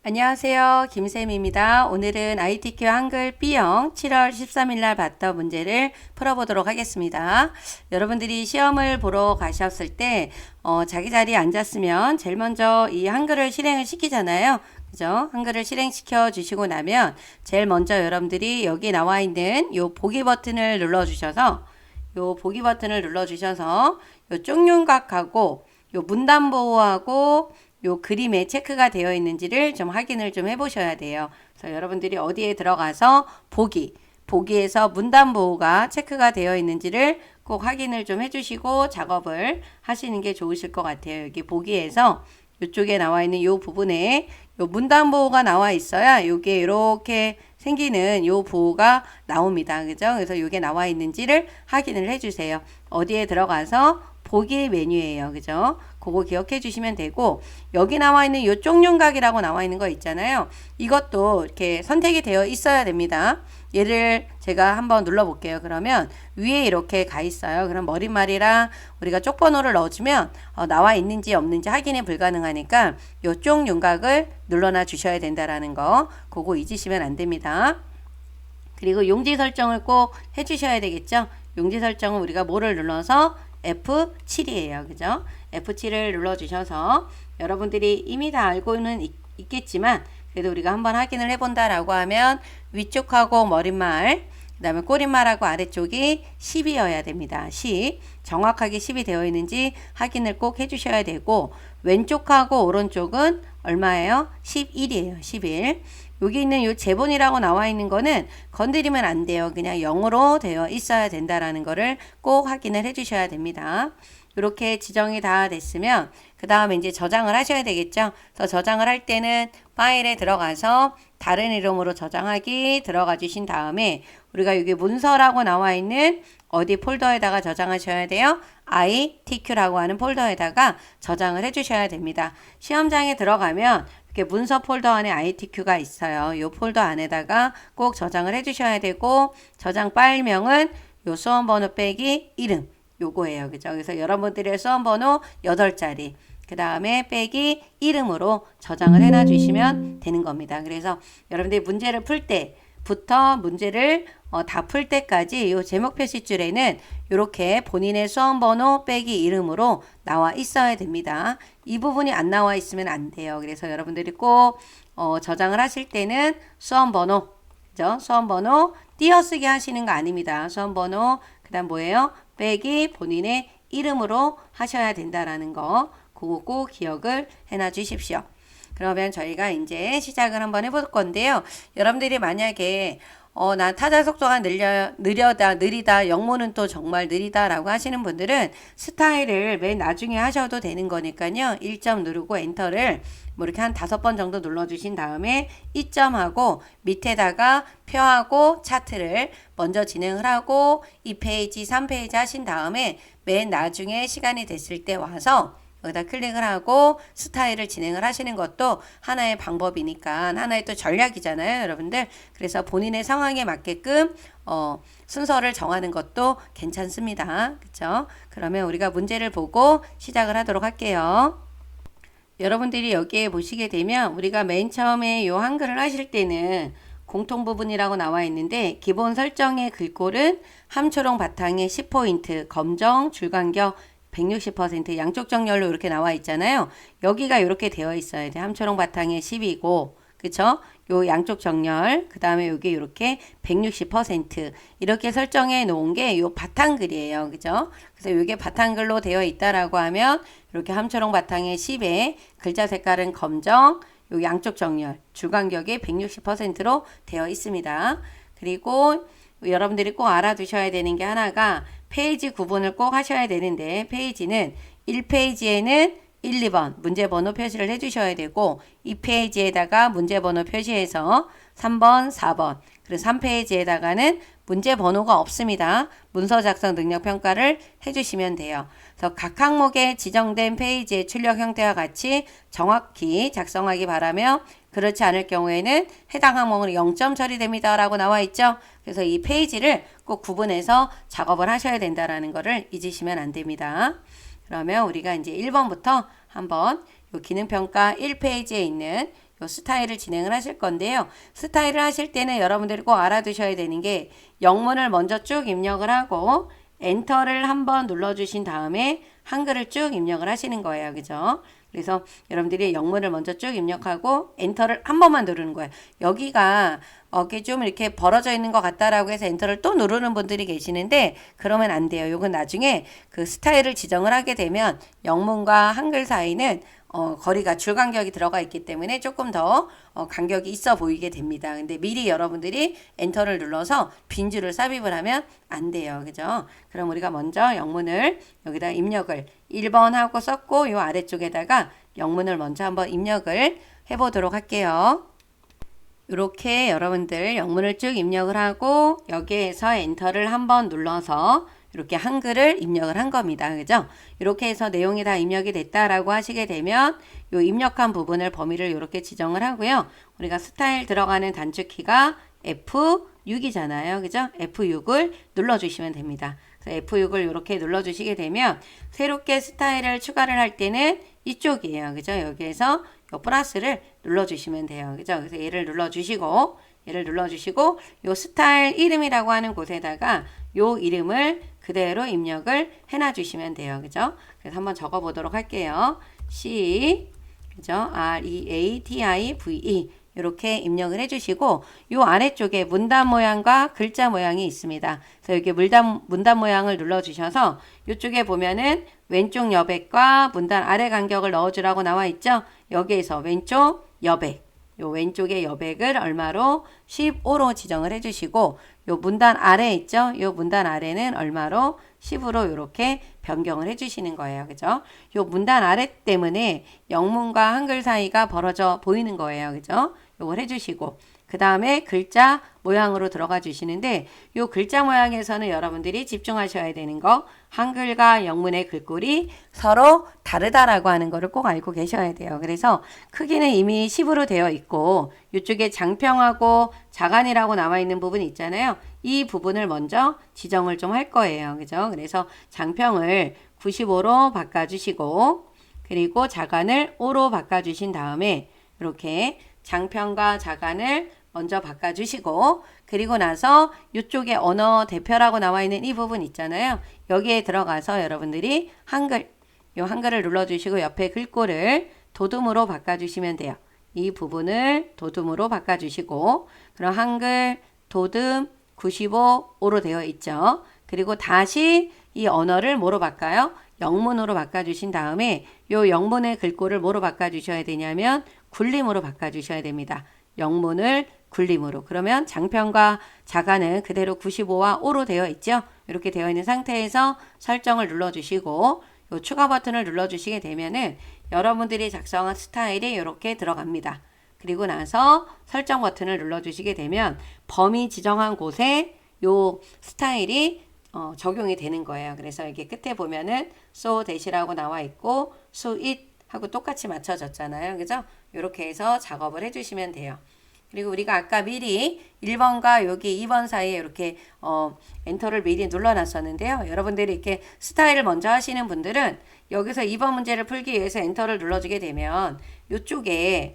안녕하세요. 김쌤입니다. 오늘은 ITQ 한글 B형 7월 13일 날 봤던 문제를 풀어보도록 하겠습니다. 여러분들이 시험을 보러 가셨을 때 자기 자리에 앉았으면 제일 먼저 이 한글을 실행을 시키잖아요. 그죠? 한글을 실행시켜 주시고 나면 제일 먼저 여러분들이 여기 나와 있는 요 보기 버튼을 눌러주셔서 요 쪽윤곽하고 요 문단보호하고 요 그림에 체크가 되어 있는지를 좀 확인을 좀 해보셔야 돼요. 그래서 여러분들이 어디에 들어가서 보기에서 문단보호가 체크가 되어 있는지를 꼭 확인을 좀 해주시고 작업을 하시는 게 좋으실 것 같아요. 여기 보기에서 이쪽에 나와 있는 요 부분에 요 문단보호가 나와 있어야 요게 이렇게 생기는 요 보호가 나옵니다. 그죠? 그래서 요게 나와 있는지를 확인을 해주세요. 어디에 들어가서 보기 메뉴예요. 그죠? 그거 기억해 주시면 되고, 여기 나와 있는 요 쪽윤곽이라고 나와 있는 거 있잖아요. 이것도 이렇게 선택이 되어 있어야 됩니다. 얘를 제가 한번 눌러 볼게요. 그러면 위에 이렇게 가 있어요. 그럼 머릿말이랑 우리가 쪽번호를 넣어주면 나와 있는지 없는지 확인이 불가능하니까 요 쪽윤곽을 눌러놔 주셔야 된다라는 거, 그거 잊으시면 안 됩니다. 그리고 용지 설정을 꼭 해주셔야 되겠죠. 용지 설정은 우리가 뭐를 눌러서 F7이에요. 그죠? F7을 눌러주셔서 여러분들이 이미 다 알고는 있겠지만 그래도 우리가 한번 확인을 해본다라고 하면 위쪽하고 머릿말, 그 다음에 꼬릿말하고 아래쪽이 10이어야 됩니다. 10. 정확하게 10이 되어 있는지 확인을 꼭 해주셔야 되고, 왼쪽하고 오른쪽은 얼마예요? 11이에요. 11. 여기 있는 요 제본이라고 나와 있는 거는 건드리면 안 돼요. 그냥 0으로 되어 있어야 된다라는 거를 꼭 확인을 해 주셔야 됩니다. 이렇게 지정이 다 됐으면 그 다음에 이제 저장을 하셔야 되겠죠. 그래서 저장을 할 때는 파일에 들어가서 다른 이름으로 저장하기 들어가 주신 다음에 우리가 여기 문서라고 나와 있는 어디 폴더에다가 저장하셔야 돼요? ITQ라고 하는 폴더에다가 저장을 해주셔야 됩니다. 시험장에 들어가면 이렇게 문서 폴더 안에 ITQ가 있어요. 이 폴더 안에다가 꼭 저장을 해주셔야 되고, 저장 파일명은 요 수험번호 빼기 이름, 요거예요. 그죠? 그래서 여러분들의 수험번호 8자리, 그 다음에 빼기 이름으로 저장을 해놔 주시면 되는 겁니다. 그래서 여러분들이 문제를 풀 때부터 문제를 다 풀 때까지 이 제목 표시줄에는 이렇게 본인의 수험번호 빼기 이름으로 나와 있어야 됩니다. 이 부분이 안 나와 있으면 안 돼요. 그래서 여러분들이 꼭 저장을 하실 때는 수험번호, 그죠? 수험번호 띄어쓰기 하시는 거 아닙니다. 수험번호, 그 다음 뭐예요? 빼기 본인의 이름으로 하셔야 된다라는 거, 그거 꼭 기억을 해놔 주십시오. 그러면 저희가 이제 시작을 한번 해볼 건데요. 여러분들이 만약에 난 타자 속도가 느리다, 영문은 또 정말 느리다라고 하시는 분들은 스타일을 맨 나중에 하셔도 되는 거니까요. 1점 누르고 엔터를 뭐 이렇게 한 5번 정도 눌러주신 다음에 2점하고 밑에다가 표하고 차트를 먼저 진행을 하고 2페이지, 3페이지 하신 다음에 맨 나중에 시간이 됐을 때 와서 여기다 클릭을 하고 스타일을 진행을 하시는 것도 하나의 방법이니까, 하나의 또 전략이잖아요, 여러분들. 그래서 본인의 상황에 맞게끔 순서를 정하는 것도 괜찮습니다. 그쵸? 그러면 우리가 문제를 보고 시작을 하도록 할게요. 여러분들이 여기에 보시게 되면 우리가 맨 처음에 요 한글을 하실 때는 공통 부분이라고 나와 있는데, 기본 설정의 글꼴은 함초롱 바탕에 10포인트, 검정, 줄간격 160% 양쪽 정렬로 이렇게 나와 있잖아요. 여기가 이렇게 되어 있어야 돼. 함초롱 바탕에 10이고, 그쵸? 요 양쪽 정렬, 그 다음에 여기 이렇게 160% 이렇게 설정해 놓은 게 요 바탕글이에요. 그죠? 그래서 요게 바탕글로 되어 있다라고 하면 이렇게 함초롱 바탕에 10에 글자 색깔은 검정, 요 양쪽 정렬, 주간격이 160%로 되어 있습니다. 그리고 여러분들이 꼭 알아두셔야 되는 게 하나가 페이지 구분을 꼭 하셔야 되는데, 페이지는 1페이지에는 1, 2번 문제번호 표시를 해주셔야 되고, 2페이지에다가 문제번호 표시해서 3번, 4번, 그리고 3페이지에다가는 문제번호가 없습니다. 문서 작성 능력 평가를 해주시면 돼요. 그래서 각 항목에 지정된 페이지의 출력 형태와 같이 정확히 작성하기 바라며, 그렇지 않을 경우에는 해당 항목은 0점 처리됩니다 라고 나와 있죠. 그래서 이 페이지를 꼭 구분해서 작업을 하셔야 된다라는 거를 잊으시면 안 됩니다. 그러면 우리가 이제 1번부터 한번 요 기능평가 1페이지에 있는 요 스타일을 진행을 하실 건데요. 스타일을 하실 때는 여러분들이 꼭 알아두셔야 되는 게 영문을 먼저 쭉 입력을 하고 엔터를 한번 눌러주신 다음에 한글을 쭉 입력을 하시는 거예요. 그죠? 그래서 여러분들이 영문을 먼저 쭉 입력하고 엔터를 한 번만 누르는 거예요. 여기가 이게 좀 이렇게 벌어져 있는 것 같다라고 해서 엔터를 또 누르는 분들이 계시는데 그러면 안 돼요. 요건 나중에 그 스타일을 지정을 하게 되면 영문과 한글 사이는 거리가 줄 간격이 들어가 있기 때문에 조금 더 간격이 있어 보이게 됩니다. 근데 미리 여러분들이 엔터를 눌러서 빈줄을 삽입을 하면 안 돼요. 그죠? 그럼 우리가 먼저 영문을 여기다 입력을 1번 하고 썼고 요 아래쪽에다가 영문을 먼저 한번 입력을 해보도록 할게요. 이렇게 여러분들 영문을 쭉 입력을 하고 여기에서 엔터를 한번 눌러서 이렇게 한글을 입력을 한 겁니다. 그죠? 이렇게 해서 내용이 다 입력이 됐다라고 하시게 되면 요 입력한 부분을 범위를 이렇게 지정을 하고요. 우리가 스타일 들어가는 단축키가 F6이잖아요. 그죠? F6을 눌러주시면 됩니다. 그래서 F6을 이렇게 눌러주시게 되면 새롭게 스타일을 추가를 할 때는 이쪽이에요. 그죠? 여기에서 요 플러스를 눌러주시면 돼요. 그죠? 그래서 얘를 눌러주시고 요 스타일 이름이라고 하는 곳에다가 요 이름을 그대로 입력을 해놔 주시면 돼요. 그죠? 그래서 한번 적어 보도록 할게요. C, 그죠? REATIVE. 이렇게 입력을 해주시고, 요 아래쪽에 문단 모양과 글자 모양이 있습니다. 그래서 여기 문단 모양을 눌러주셔서, 이쪽에 보면은 왼쪽 여백과 문단 아래 간격을 넣어주라고 나와 있죠? 여기에서 왼쪽 여백. 요 왼쪽의 여백을 얼마로 15로 지정을 해주시고 요 문단 아래 있죠? 요 문단 아래는 얼마로 10으로 이렇게 변경을 해주시는 거예요. 그죠? 요 문단 아래 때문에 영문과 한글 사이가 벌어져 보이는 거예요. 그죠? 요걸 해주시고 그 다음에 글자 모양으로 들어가 주시는데 요 글자 모양에서는 여러분들이 집중하셔야 되는 거 한글과 영문의 글꼴이 서로 다르다라고 하는 거를 꼭 알고 계셔야 돼요. 그래서 크기는 이미 10으로 되어 있고 이쪽에 장평하고 자간이라고 나와 있는 부분이 있잖아요. 이 부분을 먼저 지정을 좀 할 거예요. 그죠? 그래서 장평을 95로 바꿔주시고 그리고 자간을 5로 바꿔주신 다음에 이렇게 장평과 자간을 먼저 바꿔주시고 그리고 나서 이쪽에 언어 대표라고 나와 있는 이 부분 있잖아요. 여기에 들어가서 여러분들이 한글을 눌러주시고 옆에 글꼴을 도둠으로 바꿔주시면 돼요. 이 부분을 도둠으로 바꿔주시고 그럼 한글 도둠 95로 되어 있죠. 그리고 다시 이 언어를 뭐로 바꿔요? 영문으로 바꿔주신 다음에 요 영문의 글꼴을 뭐로 바꿔주셔야 되냐면 굴림으로 바꿔주셔야 됩니다. 영문을 굴림으로. 그러면 장평과 자간은 그대로 95와 5로 되어 있죠. 이렇게 되어 있는 상태에서 설정을 눌러주시고 요 추가 버튼을 눌러주시게 되면은 여러분들이 작성한 스타일이 이렇게 들어갑니다. 그리고 나서 설정 버튼을 눌러주시게 되면 범위 지정한 곳에 요 스타일이 적용이 되는 거예요. 그래서 여기 끝에 보면은 so that이라고 나와 있고 so it 하고 똑같이 맞춰졌잖아요. 그죠? 이렇게 해서 작업을 해주시면 돼요. 그리고 우리가 아까 미리 1번과 여기 2번 사이에 이렇게 엔터를 미리 눌러놨었는데요. 여러분들이 이렇게 스타일을 먼저 하시는 분들은 여기서 2번 문제를 풀기 위해서 엔터를 눌러주게 되면 요쪽에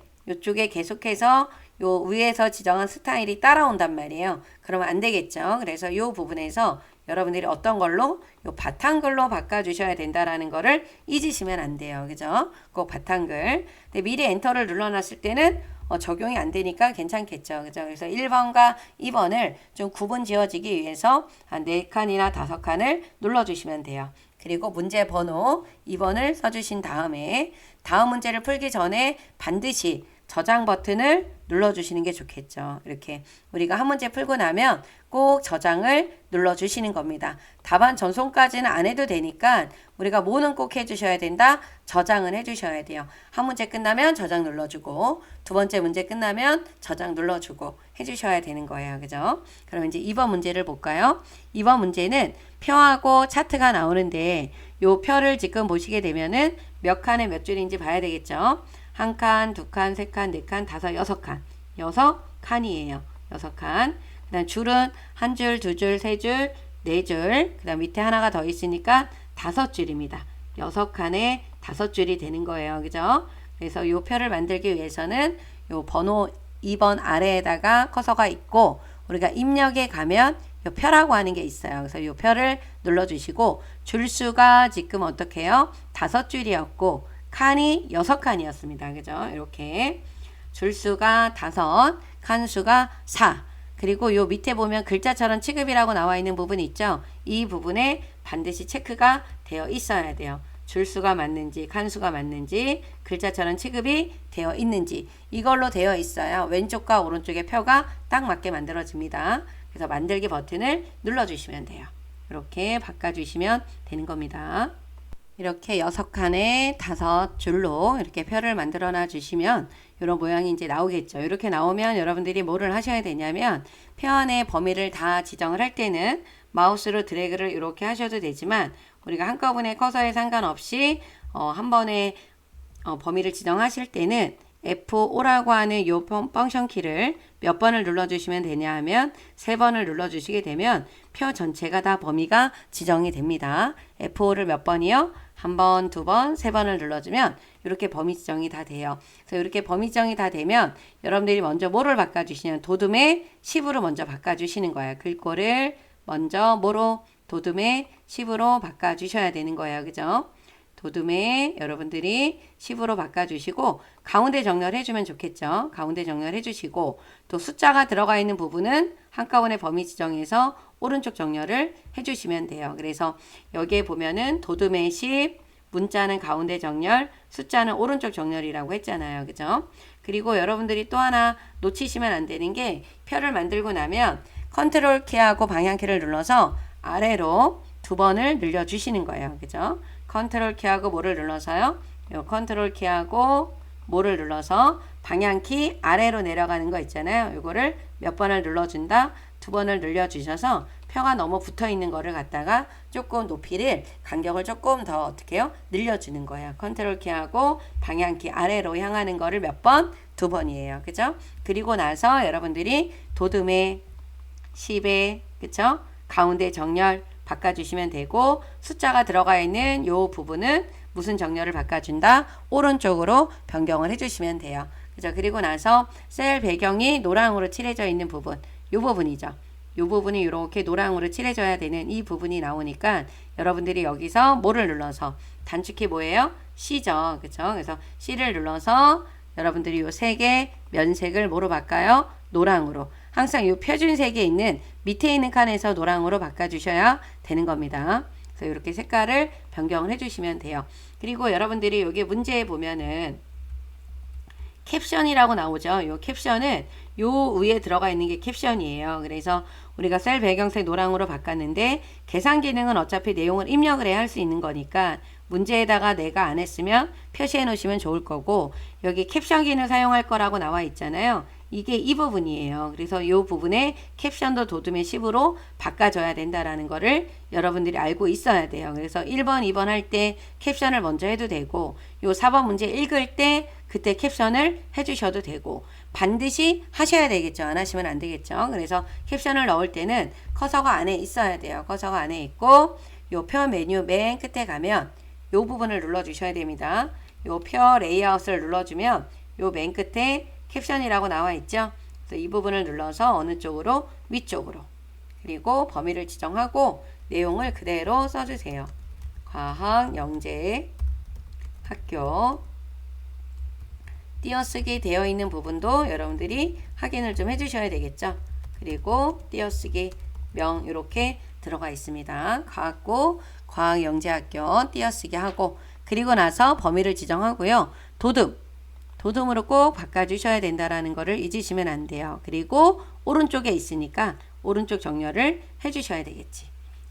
계속해서 요 위에서 지정한 스타일이 따라온단 말이에요. 그러면 안 되겠죠. 그래서 요 부분에서 여러분들이 어떤 걸로 요 바탕글로 바꿔주셔야 된다라는 거를 잊으시면 안 돼요. 그죠? 꼭 바탕글. 근데 미리 엔터를 눌러놨을 때는 적용이 안 되니까 괜찮겠죠. 그죠? 그래서 1번과 2번을 좀 구분 지어지기 위해서 한 4칸이나 5칸을 눌러주시면 돼요. 그리고 문제 번호 2번을 써주신 다음에 다음 문제를 풀기 전에 반드시 저장 버튼을 눌러주시는 게 좋겠죠. 이렇게 우리가 한 문제 풀고 나면 꼭 저장을 눌러주시는 겁니다. 답안 전송까지는 안 해도 되니까 우리가 뭐는 꼭 해주셔야 된다? 저장은 해주셔야 돼요. 한 문제 끝나면 저장 눌러주고 두 번째 문제 끝나면 저장 눌러주고 해주셔야 되는 거예요. 그죠? 그럼 이제 2번 문제를 볼까요? 2번 문제는 표하고 차트가 나오는데 요 표를 지금 보시게 되면은 몇 칸에 몇 줄인지 봐야 되겠죠? 한 칸, 두 칸, 세 칸, 네 칸, 다섯, 6칸. 6칸이에요. 6칸. 그 다음 줄은 한 줄, 두 줄, 세 줄, 네 줄. 그 다음 밑에 하나가 더 있으니까 5줄입니다. 6칸에 5줄이 되는 거예요. 그죠? 그래서 이 표를 만들기 위해서는 요 번호 2번 아래에다가 커서가 있고 우리가 입력에 가면 요 표라고 하는 게 있어요. 그래서 요 표를 눌러주시고 줄수가 지금 어떻게 해요? 5줄이었고 칸이 6칸이었습니다. 그죠? 이렇게 줄수가 5, 칸수가 4. 그리고 요 밑에 보면 글자처럼 취급이라고 나와 있는 부분 있죠? 이 부분에 반드시 체크가 되어 있어야 돼요. 줄수가 맞는지 칸수가 맞는지 글자처럼 취급이 되어 있는지 이걸로 되어 있어야 왼쪽과 오른쪽의 표가 딱 맞게 만들어집니다. 그래서 만들기 버튼을 눌러주시면 돼요. 이렇게 바꿔주시면 되는 겁니다. 이렇게 6칸에 5줄로 이렇게 표를 만들어 놔 주시면 이런 모양이 이제 나오겠죠. 이렇게 나오면 여러분들이 뭐를 하셔야 되냐면 표 안에 범위를 다 지정을 할 때는 마우스로 드래그를 이렇게 하셔도 되지만 우리가 한꺼번에 커서에 상관없이 한 번에 범위를 지정하실 때는 F5라고 하는 이 펑션 키를 몇 번을 눌러주시면 되냐 하면 3번을 눌러주시게 되면 표 전체가 다 범위가 지정이 됩니다. F5를 몇 번이요? 1번, 2번, 3번을 눌러주면 이렇게 범위 지정이 다 돼요. 그래서 이렇게 범위 지정이 다 되면 여러분들이 먼저 뭐를 바꿔주시냐면 도둠의 10으로 먼저 바꿔주시는 거예요. 글꼴을 먼저 뭐로? 도둠의 10으로 바꿔주셔야 되는 거예요. 그죠? 도둠에 여러분들이 10으로 바꿔주시고 가운데 정렬해주면 좋겠죠. 가운데 정렬해주시고 또 숫자가 들어가 있는 부분은 한꺼번에 범위 지정해서 오른쪽 정렬을 해주시면 돼요. 그래서 여기에 보면은 도둠의 10, 문자는 가운데 정렬, 숫자는 오른쪽 정렬이라고 했잖아요. 그죠? 그리고 여러분들이 또 하나 놓치시면 안 되는 게 표를 만들고 나면 컨트롤 키하고 방향키를 눌러서 아래로 2번을 늘려주시는 거예요. 그죠? 컨트롤 키하고 뭐를 눌러서요? 요 컨트롤 키하고 뭐를 눌러서 방향키 아래로 내려가는 거 있잖아요. 요거를 몇 번을 눌러준다? 2번을 늘려주셔서 표가 너무 붙어 있는 거를 갖다가 조금 높이를 간격을 조금 더 어떻게 해요? 늘려주는 거예요. 컨트롤 키하고 방향키 아래로 향하는 거를 몇 번? 2번이에요. 그죠? 그리고 나서 여러분들이 도둠의 10에 그쵸? 가운데 정렬 바꿔주시면 되고 숫자가 들어가 있는 요 부분은 무슨 정렬을 바꿔준다? 오른쪽으로 변경을 해주시면 돼요. 그죠? 그리고 나서 셀 배경이 노랑으로 칠해져 있는 부분 요 부분이죠. 요 부분이 이렇게 노랑으로 칠해져야 되는 이 부분이 나오니까 여러분들이 여기서 뭐를 눌러서 단축키 뭐예요? C죠. 그죠? 그래서 C를 눌러서 여러분들이 요 3개 면색을 뭐로 바꿔요? 노랑으로. 항상 이 표준색에 있는 밑에 있는 칸에서 노랑으로 바꿔주셔야 되는 겁니다. 그래서 이렇게 색깔을 변경을 해주시면 돼요. 그리고 여러분들이 여기 문제에 보면은 캡션이라고 나오죠. 이 캡션은 요 위에 들어가 있는 게 캡션이에요. 그래서 우리가 셀 배경색 노랑으로 바꿨는데 계산 기능은 어차피 내용을 입력을 해야 할 수 있는 거니까 문제에다가 내가 안 했으면 표시해 놓으시면 좋을 거고 여기 캡션 기능 사용할 거라고 나와 있잖아요. 이게 이 부분이에요. 그래서 이 부분에 캡션도 도둠의 10으로 바꿔줘야 된다라는 거를 여러분들이 알고 있어야 돼요. 그래서 1번, 2번 할 때 캡션을 먼저 해도 되고 요 4번 문제 읽을 때 그때 캡션을 해주셔도 되고 반드시 하셔야 되겠죠. 안 하시면 안 되겠죠. 그래서 캡션을 넣을 때는 커서가 안에 있어야 돼요. 커서가 안에 있고 요 표 메뉴 맨 끝에 가면 요 부분을 눌러주셔야 됩니다. 요 표 레이아웃을 눌러주면 요 맨 끝에 캡션이라고 나와 있죠. 그래서 이 부분을 눌러서 어느 쪽으로? 위쪽으로. 그리고 범위를 지정하고 내용을 그대로 써주세요. 과학, 영재, 학교. 띄어쓰기 되어 있는 부분도 여러분들이 확인을 좀 해주셔야 되겠죠. 그리고 띄어쓰기 명 이렇게 들어가 있습니다. 과학고, 과학영재학교 띄어쓰기 하고 그리고 나서 범위를 지정하고요. 도둠으로 꼭 바꿔주셔야 된다라는 거를 잊으시면 안 돼요. 그리고 오른쪽에 있으니까 오른쪽 정렬을 해주셔야 되겠지.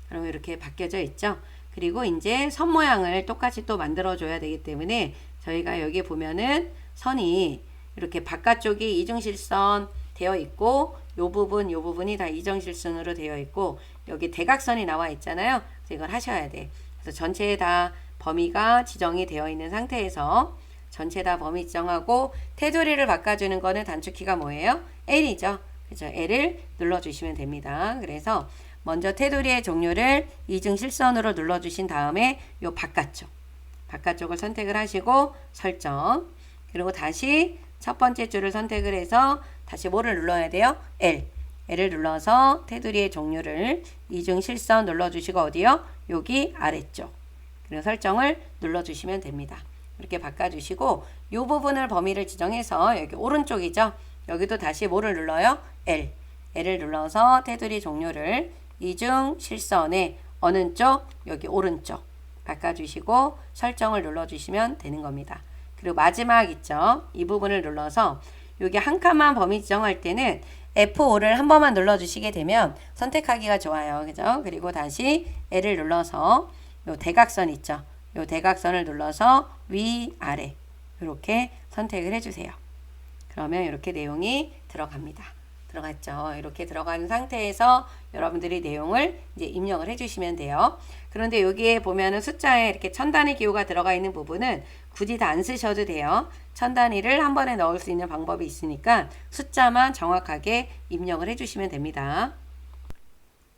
그럼 이렇게 바뀌어져 있죠. 그리고 이제 선 모양을 똑같이 또 만들어줘야 되기 때문에 저희가 여기 보면은 선이 이렇게 바깥쪽이 이중실선 되어 있고 요 부분이 다 이중실선으로 되어 있고 여기 대각선이 나와 있잖아요. 그래서 이걸 하셔야 돼. 그래서 전체에 다 범위가 지정이 되어 있는 상태에서 전체 다 범위 지정하고 테두리를 바꿔주는 거는 단축키가 뭐예요? L이죠. 그죠? L을 눌러주시면 됩니다. 그래서 먼저 테두리의 종류를 이중실선으로 눌러주신 다음에 요 바깥쪽을 선택을 하시고 설정 그리고 다시 첫 번째 줄을 선택을 해서 다시 뭐를 눌러야 돼요? L을 눌러서 테두리의 종류를 이중 실선 눌러주시고 어디요? 여기 아래쪽. 그리고 설정을 눌러주시면 됩니다. 이렇게 바꿔주시고 이 부분을 범위를 지정해서 여기 오른쪽이죠. 여기도 다시 뭐를 눌러요? L을 눌러서 테두리 종류를 이중 실선에 어느 쪽? 여기 오른쪽 바꿔주시고 설정을 눌러주시면 되는 겁니다. 그리고 마지막 있죠. 이 부분을 눌러서 여기 한 칸만 범위 지정할 때는 F5를 한 번만 눌러주시게 되면 선택하기가 좋아요. 그죠? 그리고 다시 L을 눌러서 요 대각선 있죠. 요 대각선을 눌러서 위, 아래 이렇게 선택을 해주세요. 그러면 이렇게 내용이 들어갑니다. 들어갔죠. 이렇게 들어간 상태에서 여러분들이 내용을 이제 입력을 해주시면 돼요. 그런데 여기에 보면은 숫자에 이렇게 천 단위 기호가 들어가 있는 부분은 굳이 다 안 쓰셔도 돼요. 천 단위를 한 번에 넣을 수 있는 방법이 있으니까 숫자만 정확하게 입력을 해주시면 됩니다.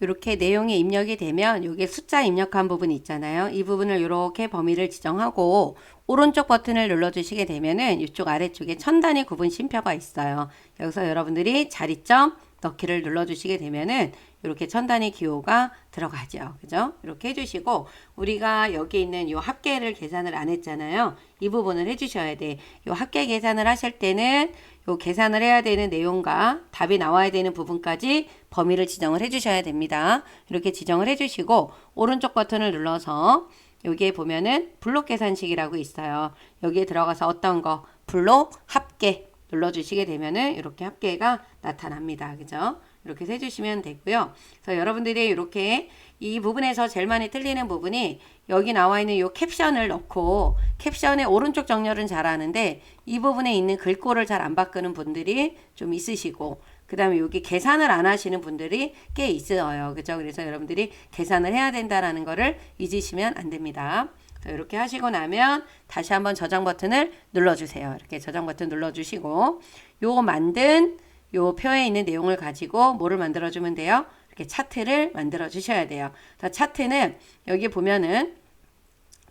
이렇게 내용이 입력이 되면 여기 숫자 입력한 부분 있잖아요. 이 부분을 이렇게 범위를 지정하고 오른쪽 버튼을 눌러주시게 되면은 이쪽 아래쪽에 천 단위 구분 쉼표가 있어요. 여기서 여러분들이 자리점 넣기를 눌러주시게 되면은 이렇게 천 단위 기호가 들어가죠. 그죠? 이렇게 해주시고 우리가 여기 있는 이 합계를 계산을 안 했잖아요. 이 부분을 해주셔야 돼. 이 합계 계산을 하실 때는 요 계산을 해야 되는 내용과 답이 나와야 되는 부분까지 범위를 지정을 해주셔야 됩니다. 이렇게 지정을 해주시고 오른쪽 버튼을 눌러서 여기에 보면은 블록 계산식이라고 있어요. 여기에 들어가서 어떤 거 블록 합계 눌러주시게 되면은 이렇게 합계가 나타납니다. 그죠? 이렇게 해주시면 되고요. 그래서 여러분들이 이렇게 이 부분에서 제일 많이 틀리는 부분이 여기 나와 있는 이 캡션을 넣고 캡션의 오른쪽 정렬은 잘하는데 이 부분에 있는 글꼴을 잘 안 바꾸는 분들이 좀 있으시고 그 다음에 여기 계산을 안 하시는 분들이 꽤 있어요. 그죠? 그래서 여러분들이 계산을 해야 된다라는 거를 잊으시면 안 됩니다. 이렇게 하시고 나면 다시 한번 저장 버튼을 눌러주세요. 이렇게 저장 버튼 눌러주시고 요 만든 요 표에 있는 내용을 가지고 뭐를 만들어주면 돼요? 이렇게 차트를 만들어 주셔야 돼요. 차트는 여기 보면은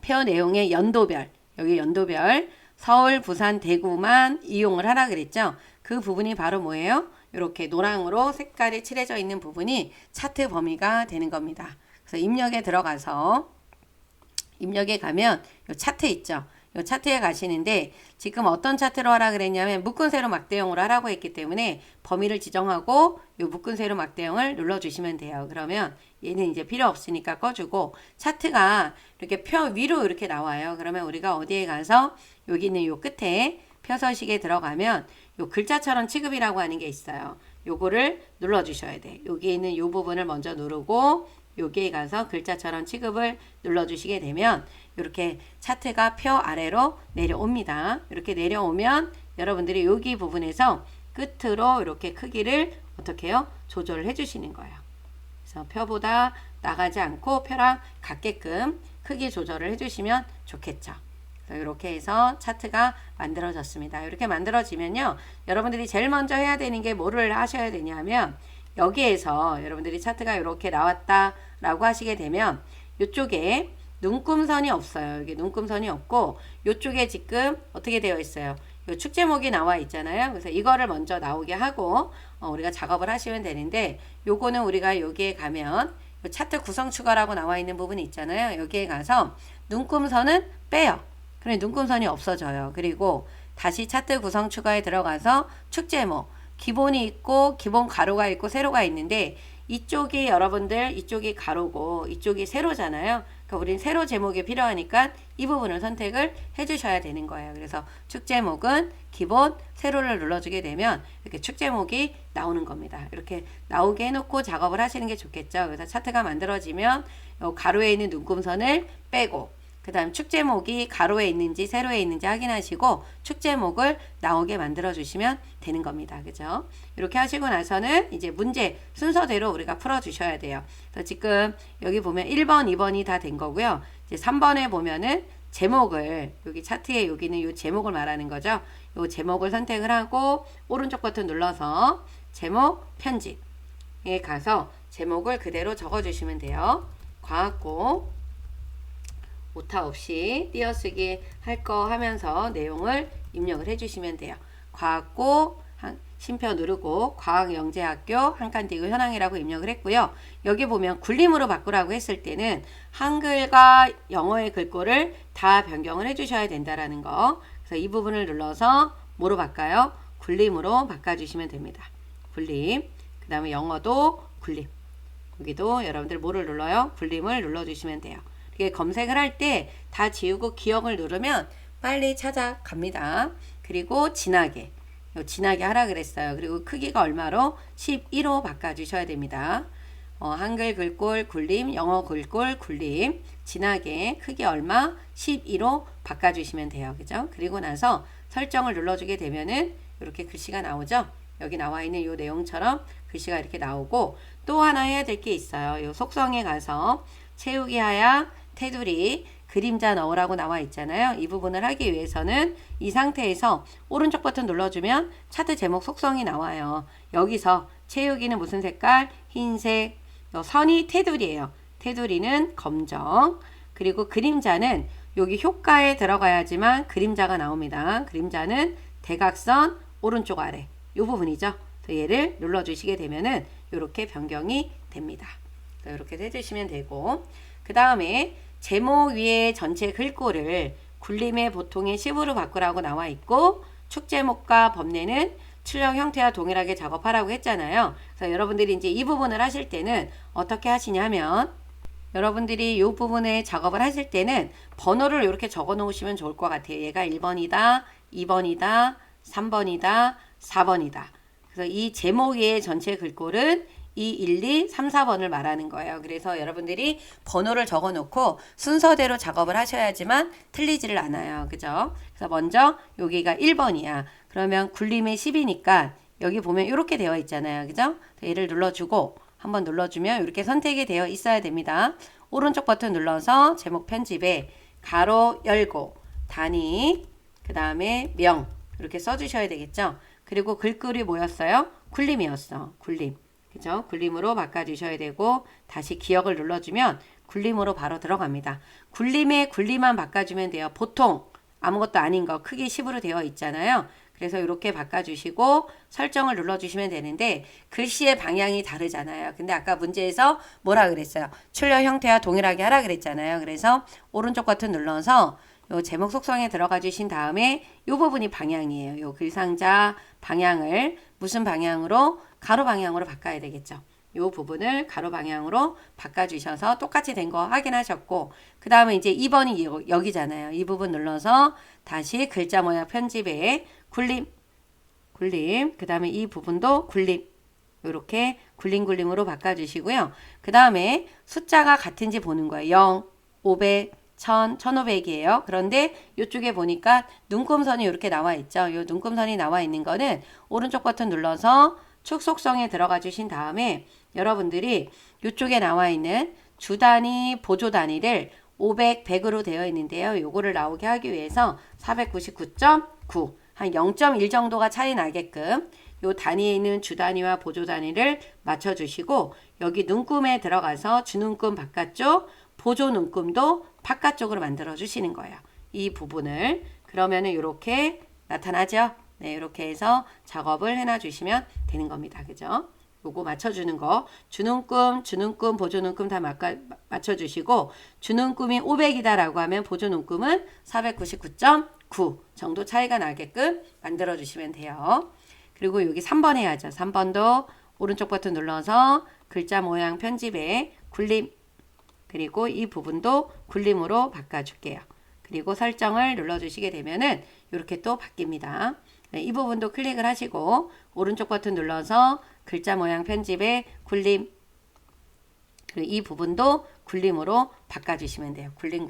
표 내용의 연도별, 여기 연도별 서울, 부산, 대구만 이용을 하라 그랬죠. 그 부분이 바로 뭐예요? 이렇게 노랑으로 색깔이 칠해져 있는 부분이 차트 범위가 되는 겁니다. 그래서 입력에 들어가서 입력에 가면 요 차트 있죠. 요 차트에 가시는데 지금 어떤 차트로 하라 그랬냐면 묶은 세로 막대형으로 하라고 했기 때문에 범위를 지정하고 요 묶은 세로 막대형을 눌러주시면 돼요. 그러면 얘는 이제 필요 없으니까 꺼주고 차트가 이렇게 표 위로 이렇게 나와요. 그러면 우리가 어디에 가서 여기 있는 요 끝에 표서식에 들어가면 요 글자처럼 취급이라고 하는 게 있어요. 요거를 눌러주셔야 돼. 여기 있는 요 부분을 먼저 누르고 여기에 가서 글자처럼 취급을 눌러주시게 되면 이렇게 차트가 표 아래로 내려옵니다. 이렇게 내려오면 여러분들이 여기 부분에서 끝으로 이렇게 크기를 어떻게 해요? 조절을 해주시는 거예요. 그래서 표보다 나가지 않고 표랑 같게끔 크기 조절을 해주시면 좋겠죠. 이렇게 해서 차트가 만들어졌습니다. 이렇게 만들어지면요. 여러분들이 제일 먼저 해야 되는 게 뭐를 하셔야 되냐면 여기에서 여러분들이 차트가 이렇게 나왔다라고 하시게 되면 이쪽에 눈금선이 없어요. 여기 눈금선이 없고 이쪽에 지금 어떻게 되어 있어요? 요 축 제목이 나와 있잖아요. 그래서 이거를 먼저 나오게 하고 우리가 작업을 하시면 되는데 요거는 우리가 여기에 가면 차트 구성 추가라고 나와 있는 부분이 있잖아요. 여기에 가서 눈금선은 빼요. 그래 눈금선이 없어져요. 그리고 다시 차트 구성 추가에 들어가서 축 제목 기본이 있고 기본 가로가 있고 세로가 있는데 이쪽이 여러분들 이쪽이 가로고 이쪽이 세로잖아요. 그러니까 우린 세로 제목이 필요하니까 이 부분을 선택을 해주셔야 되는 거예요. 그래서 축 제목은 기본 세로를 눌러주게 되면 이렇게 축 제목이 나오는 겁니다. 이렇게 나오게 해놓고 작업을 하시는 게 좋겠죠. 그래서 차트가 만들어지면 가로에 있는 눈금선을 빼고 그 다음 축 제목이 가로에 있는지 세로에 있는지 확인하시고 축 제목을 나오게 만들어 주시면 되는 겁니다. 그죠? 이렇게 하시고 나서는 이제 문제 순서대로 우리가 풀어 주셔야 돼요. 그래서 지금 여기 보면 1번, 2번이 다 된 거고요. 이제 3번에 보면은 제목을 여기 차트에 여기는 요 제목을 말하는 거죠. 요 제목을 선택을 하고 오른쪽 버튼 눌러서 제목 편집에 가서 제목을 그대로 적어 주시면 돼요. 과학고 오타 없이 띄어쓰기 할 거 하면서 내용을 입력을 해주시면 돼요. 과학고 쉼표 누르고 과학영재학교 한칸 띄고 현황이라고 입력을 했고요. 여기 보면 굴림으로 바꾸라고 했을 때는 한글과 영어의 글꼴을 다 변경을 해주셔야 된다라는 거. 그래서 이 부분을 눌러서 뭐로 바꿔요? 굴림으로 바꿔주시면 됩니다. 굴림. 그 다음에 영어도 굴림. 여기도 여러분들 뭐를 눌러요? 굴림을 눌러주시면 돼요. 이게 검색을 할 때 다 지우고 기억을 누르면 빨리 찾아갑니다. 그리고 진하게. 진하게 하라 그랬어요. 그리고 크기가 얼마로? 12로 바꿔주셔야 됩니다. 한글 글꼴 굴림, 영어 글꼴 굴림, 진하게 크기 얼마? 12로 바꿔주시면 돼요. 그죠? 그리고 나서 설정을 눌러주게 되면은 이렇게 글씨가 나오죠? 여기 나와 있는 이 내용처럼 글씨가 이렇게 나오고 또 하나 해야 될 게 있어요. 이 속성에 가서 채우기 하야 테두리 그림자 넣으라고 나와 있잖아요. 이 부분을 하기 위해서는 이 상태에서 오른쪽 버튼 눌러주면 차트 제목 속성이 나와요. 여기서 채우기는 무슨 색깔? 흰색. 선이 테두리예요. 테두리는 검정. 그리고 그림자는 여기 효과에 들어가야지만 그림자가 나옵니다. 그림자는 대각선 오른쪽 아래 이 부분이죠. 얘를 눌러주시게 되면은 이렇게 변경이 됩니다. 이렇게 해주시면 되고 그 다음에 제목 위에 전체 글꼴을 굴림의 보통의 10으로 바꾸라고 나와 있고 축 제목과 법례는 출력 형태와 동일하게 작업하라고 했잖아요. 그래서 여러분들이 이제 이 부분을 하실 때는 어떻게 하시냐면 여러분들이 이 부분에 작업을 하실 때는 번호를 이렇게 적어 놓으시면 좋을 것 같아요. 얘가 1번이다, 2번이다, 3번이다, 4번이다. 그래서 이 제목 위에 전체 글꼴은 2, 1, 2, 3, 4번을 말하는 거예요. 그래서 여러분들이 번호를 적어 놓고 순서대로 작업을 하셔야지만 틀리지를 않아요. 그죠? 그래서 먼저 여기가 1번이야. 그러면 굴림의 10이니까 여기 보면 이렇게 되어 있잖아요. 그죠? 얘를 눌러주고 한번 눌러주면 이렇게 선택이 되어 있어야 됩니다. 오른쪽 버튼 눌러서 제목 편집에 가로 열고 단위 그 다음에 명 이렇게 써주셔야 되겠죠? 그리고 글꼴이 뭐였어요? 굴림이었어. 굴림. 그죠? 굴림으로 바꿔주셔야 되고 다시 기억을 눌러주면 굴림으로 바로 들어갑니다. 굴림에 굴림만 바꿔주면 돼요. 보통 아무것도 아닌 거 크기 10으로 되어 있잖아요. 그래서 이렇게 바꿔주시고 설정을 눌러주시면 되는데 글씨의 방향이 다르잖아요. 근데 아까 문제에서 뭐라 그랬어요? 출력 형태와 동일하게 하라 그랬잖아요. 그래서 오른쪽 버튼 눌러서 요 제목 속성에 들어가 주신 다음에 요 부분이 방향이에요. 요 글상자 방향을 무슨 방향으로? 가로 방향으로 바꿔야 되겠죠. 요 부분을 가로 방향으로 바꿔주셔서 똑같이 된 거 확인하셨고 그 다음에 이제 2번이 여기잖아요. 이 부분 눌러서 다시 글자 모양 편집에 굴림 그 다음에 이 부분도 굴림 이렇게 굴림으로 바꿔주시고요. 그 다음에 숫자가 같은지 보는 거예요. 0, 500, 1000, 1500이에요. 그런데 이쪽에 보니까 눈금선이 이렇게 나와 있죠. 이 눈금선이 나와 있는 거는 오른쪽 버튼 눌러서 축 속성에 들어가 주신 다음에 여러분들이 이쪽에 나와 있는 주 단위, 보조 단위를 500, 100으로 되어 있는데요. 요거를 나오게 하기 위해서 499.9 한 0.1 정도가 차이 나게끔 요 단위에 있는 주 단위와 보조 단위를 맞춰 주시고 여기 눈금에 들어가서 주눈금 바깥쪽, 보조 눈금도 바깥쪽으로 만들어 주시는 거예요. 이 부분을 그러면은 이렇게 나타나죠. 네, 이렇게 해서 작업을 해놔 주시면 되는 겁니다. 그죠? 요거 맞춰주는 거. 주눈금, 보조 눈금 다 맞춰주시고, 주눈금이 500이다 라고 하면 보조 눈금은 499.9 정도 차이가 나게끔 만들어 주시면 돼요. 그리고 여기 3번 해야죠. 3번도 오른쪽 버튼 눌러서 글자 모양 편집에 굴림, 그리고 이 부분도 굴림으로 바꿔줄게요. 그리고 설정을 눌러주시게 되면은 이렇게 또 바뀝니다. 네, 이 부분도 클릭을 하시고 오른쪽 버튼 눌러서 글자 모양 편집에 굴림 그리고 이 부분도 굴림으로 바꿔주시면 돼요. 굴림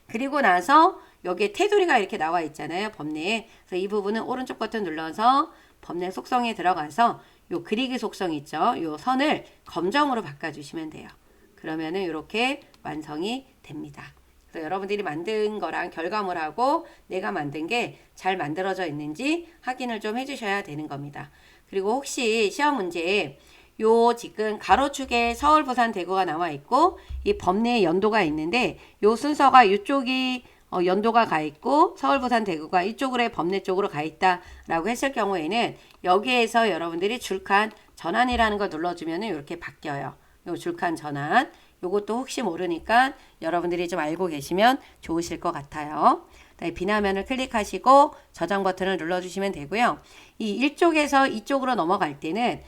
그리고 나서 여기에 테두리가 이렇게 나와 있잖아요. 법례에. 그래서 이 부분은 오른쪽 버튼 눌러서 법례 속성에 들어가서 요 그리기 속성 있죠. 요 선을 검정으로 바꿔주시면 돼요. 그러면은 이렇게 완성이 됩니다. 그래서 여러분들이 만든 거랑 결과물하고 내가 만든 게 잘 만들어져 있는지 확인을 좀 해주셔야 되는 겁니다. 그리고 혹시 시험 문제에 요 지금 가로축에 서울, 부산, 대구가 나와 있고 이 법례의 연도가 있는데 요 순서가 이쪽이 연도가 가 있고 서울, 부산, 대구가 이쪽으로의 범례 쪽으로 가 있다라고 했을 경우에는 여기에서 여러분들이 줄칸 전환이라는 거 눌러주면 이렇게 바뀌어요. 요 줄칸 전환. 요것도 혹시 모르니까 여러분들이 좀 알고 계시면 좋으실 것 같아요. 비나면을 클릭하시고 저장 버튼을 눌러주시면 되고요. 이 1쪽에서 2쪽으로 넘어갈 때는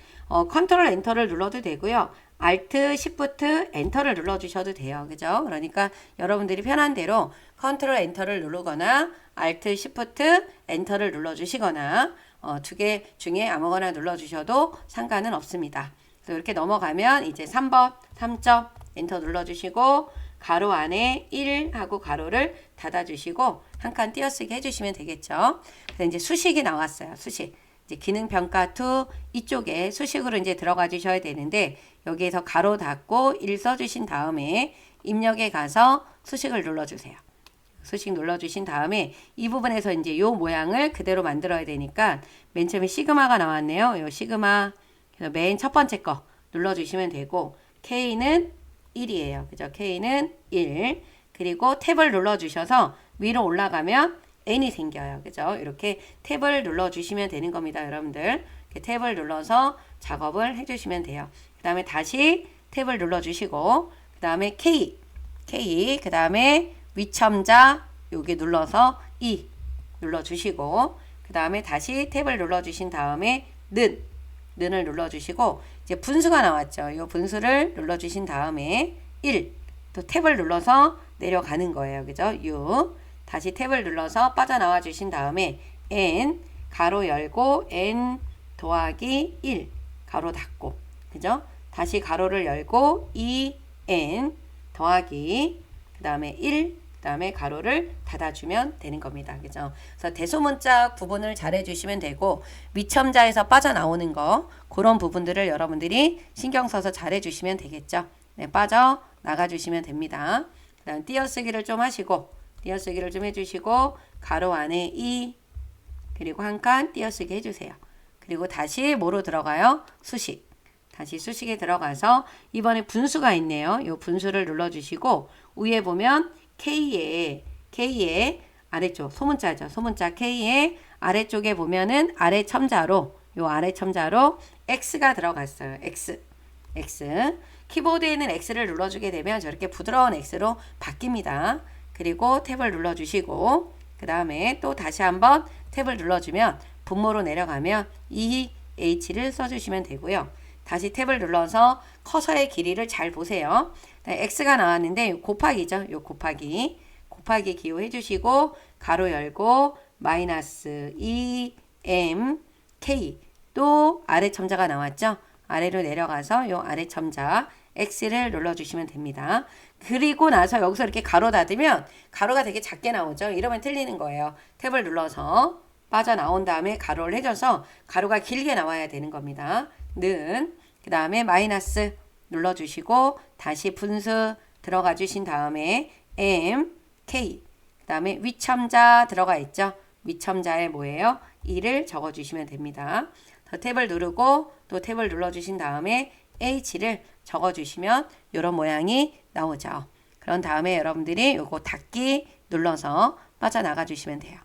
컨트롤 엔터를 눌러도 되고요. Alt, Shift, 엔터를 눌러주셔도 돼요. 그죠? 그러니까 여러분들이 편한 대로 컨트롤 엔터를 누르거나 Alt, Shift, 엔터를 눌러주시거나 두 개 중에 아무거나 눌러주셔도 상관은 없습니다. 그래서 이렇게 넘어가면 이제 3번, 3점 엔터 눌러주시고 가로 안에 1 하고 가로를 닫아주시고 한 칸 띄어쓰기 해주시면 되겠죠. 그래서 이제 수식이 나왔어요. 수식. 이제 기능평가 2 이쪽에 수식으로 이제 들어가 주셔야 되는데 여기에서 가로 닫고 1 써주신 다음에 입력에 가서 수식을 눌러주세요. 수식 눌러주신 다음에 이 부분에서 이제 요 모양을 그대로 만들어야 되니까 맨 처음에 시그마가 나왔네요. 요 시그마 그래서 맨 첫 번째 거 눌러주시면 되고 K는 1이에요. 그죠? K는 1. 그리고 탭을 눌러주셔서 위로 올라가면 N이 생겨요. 그죠? 이렇게 탭을 눌러주시면 되는 겁니다. 여러분들. 이렇게 탭을 눌러서 작업을 해주시면 돼요. 그 다음에 다시 탭을 눌러주시고 그 다음에 K 그 다음에 위첨자 여기 눌러서 E 눌러주시고 그 다음에 다시 탭을 눌러주신 다음에 는을 눌러주시고 이제 분수가 나왔죠. 이 분수를 눌러주신 다음에 1 또 탭을 눌러서 내려가는 거예요. 그죠? 6 다시 탭을 눌러서 빠져나와 주신 다음에 n 가로 열고 n 더하기 1 가로 닫고 그죠? 다시 가로를 열고 2n 더하기 그 다음에 1 그 다음에 가로를 닫아주면 되는 겁니다. 그죠? 그래서 대소문자 구분을 잘 해주시면 되고 위첨자에서 빠져나오는 거 그런 부분들을 여러분들이 신경 써서 잘 해주시면 되겠죠. 네, 빠져나가 주시면 됩니다. 그 다음 띄어쓰기를 좀 하시고 띄어쓰기를 좀 해주시고 가로 안에 2 그리고 한 칸 띄어쓰기 해주세요. 그리고 다시 뭐로 들어가요? 수식. 다시 수식에 들어가서 이번에 분수가 있네요. 이 분수를 눌러주시고 위에 보면 K의 아래쪽 소문자죠. 소문자 K의 아래쪽에 보면은 아래 첨자로 요 아래 첨자로 X가 들어갔어요. X 키보드에는 X를 눌러주게 되면 저렇게 부드러운 X로 바뀝니다. 그리고 탭을 눌러주시고 그 다음에 또 다시 한번 탭을 눌러주면 분모로 내려가면 EH를 써주시면 되고요. 다시 탭을 눌러서 커서의 길이를 잘 보세요. X가 나왔는데 곱하기죠. 요 곱하기 기호해 주시고 가로 열고 마이너스 2m k 또 아래 첨자가 나왔죠. 아래로 내려가서 요 아래 첨자 X를 눌러주시면 됩니다. 그리고 나서 여기서 이렇게 가로 닫으면 가로가 되게 작게 나오죠. 이러면 틀리는 거예요. 탭을 눌러서 빠져나온 다음에 가로를 해줘서 가로가 길게 나와야 되는 겁니다. 그 다음에 마이너스 눌러주시고 다시 분수 들어가 주신 다음에 m, k 그 다음에 위첨자 들어가 있죠. 위첨자에 뭐예요? 2를 적어주시면 됩니다. 더 탭을 누르고 또 탭을 눌러주신 다음에 h를 적어주시면 이런 모양이 나오죠. 그런 다음에 여러분들이 요거 닫기 눌러서 빠져나가 주시면 돼요.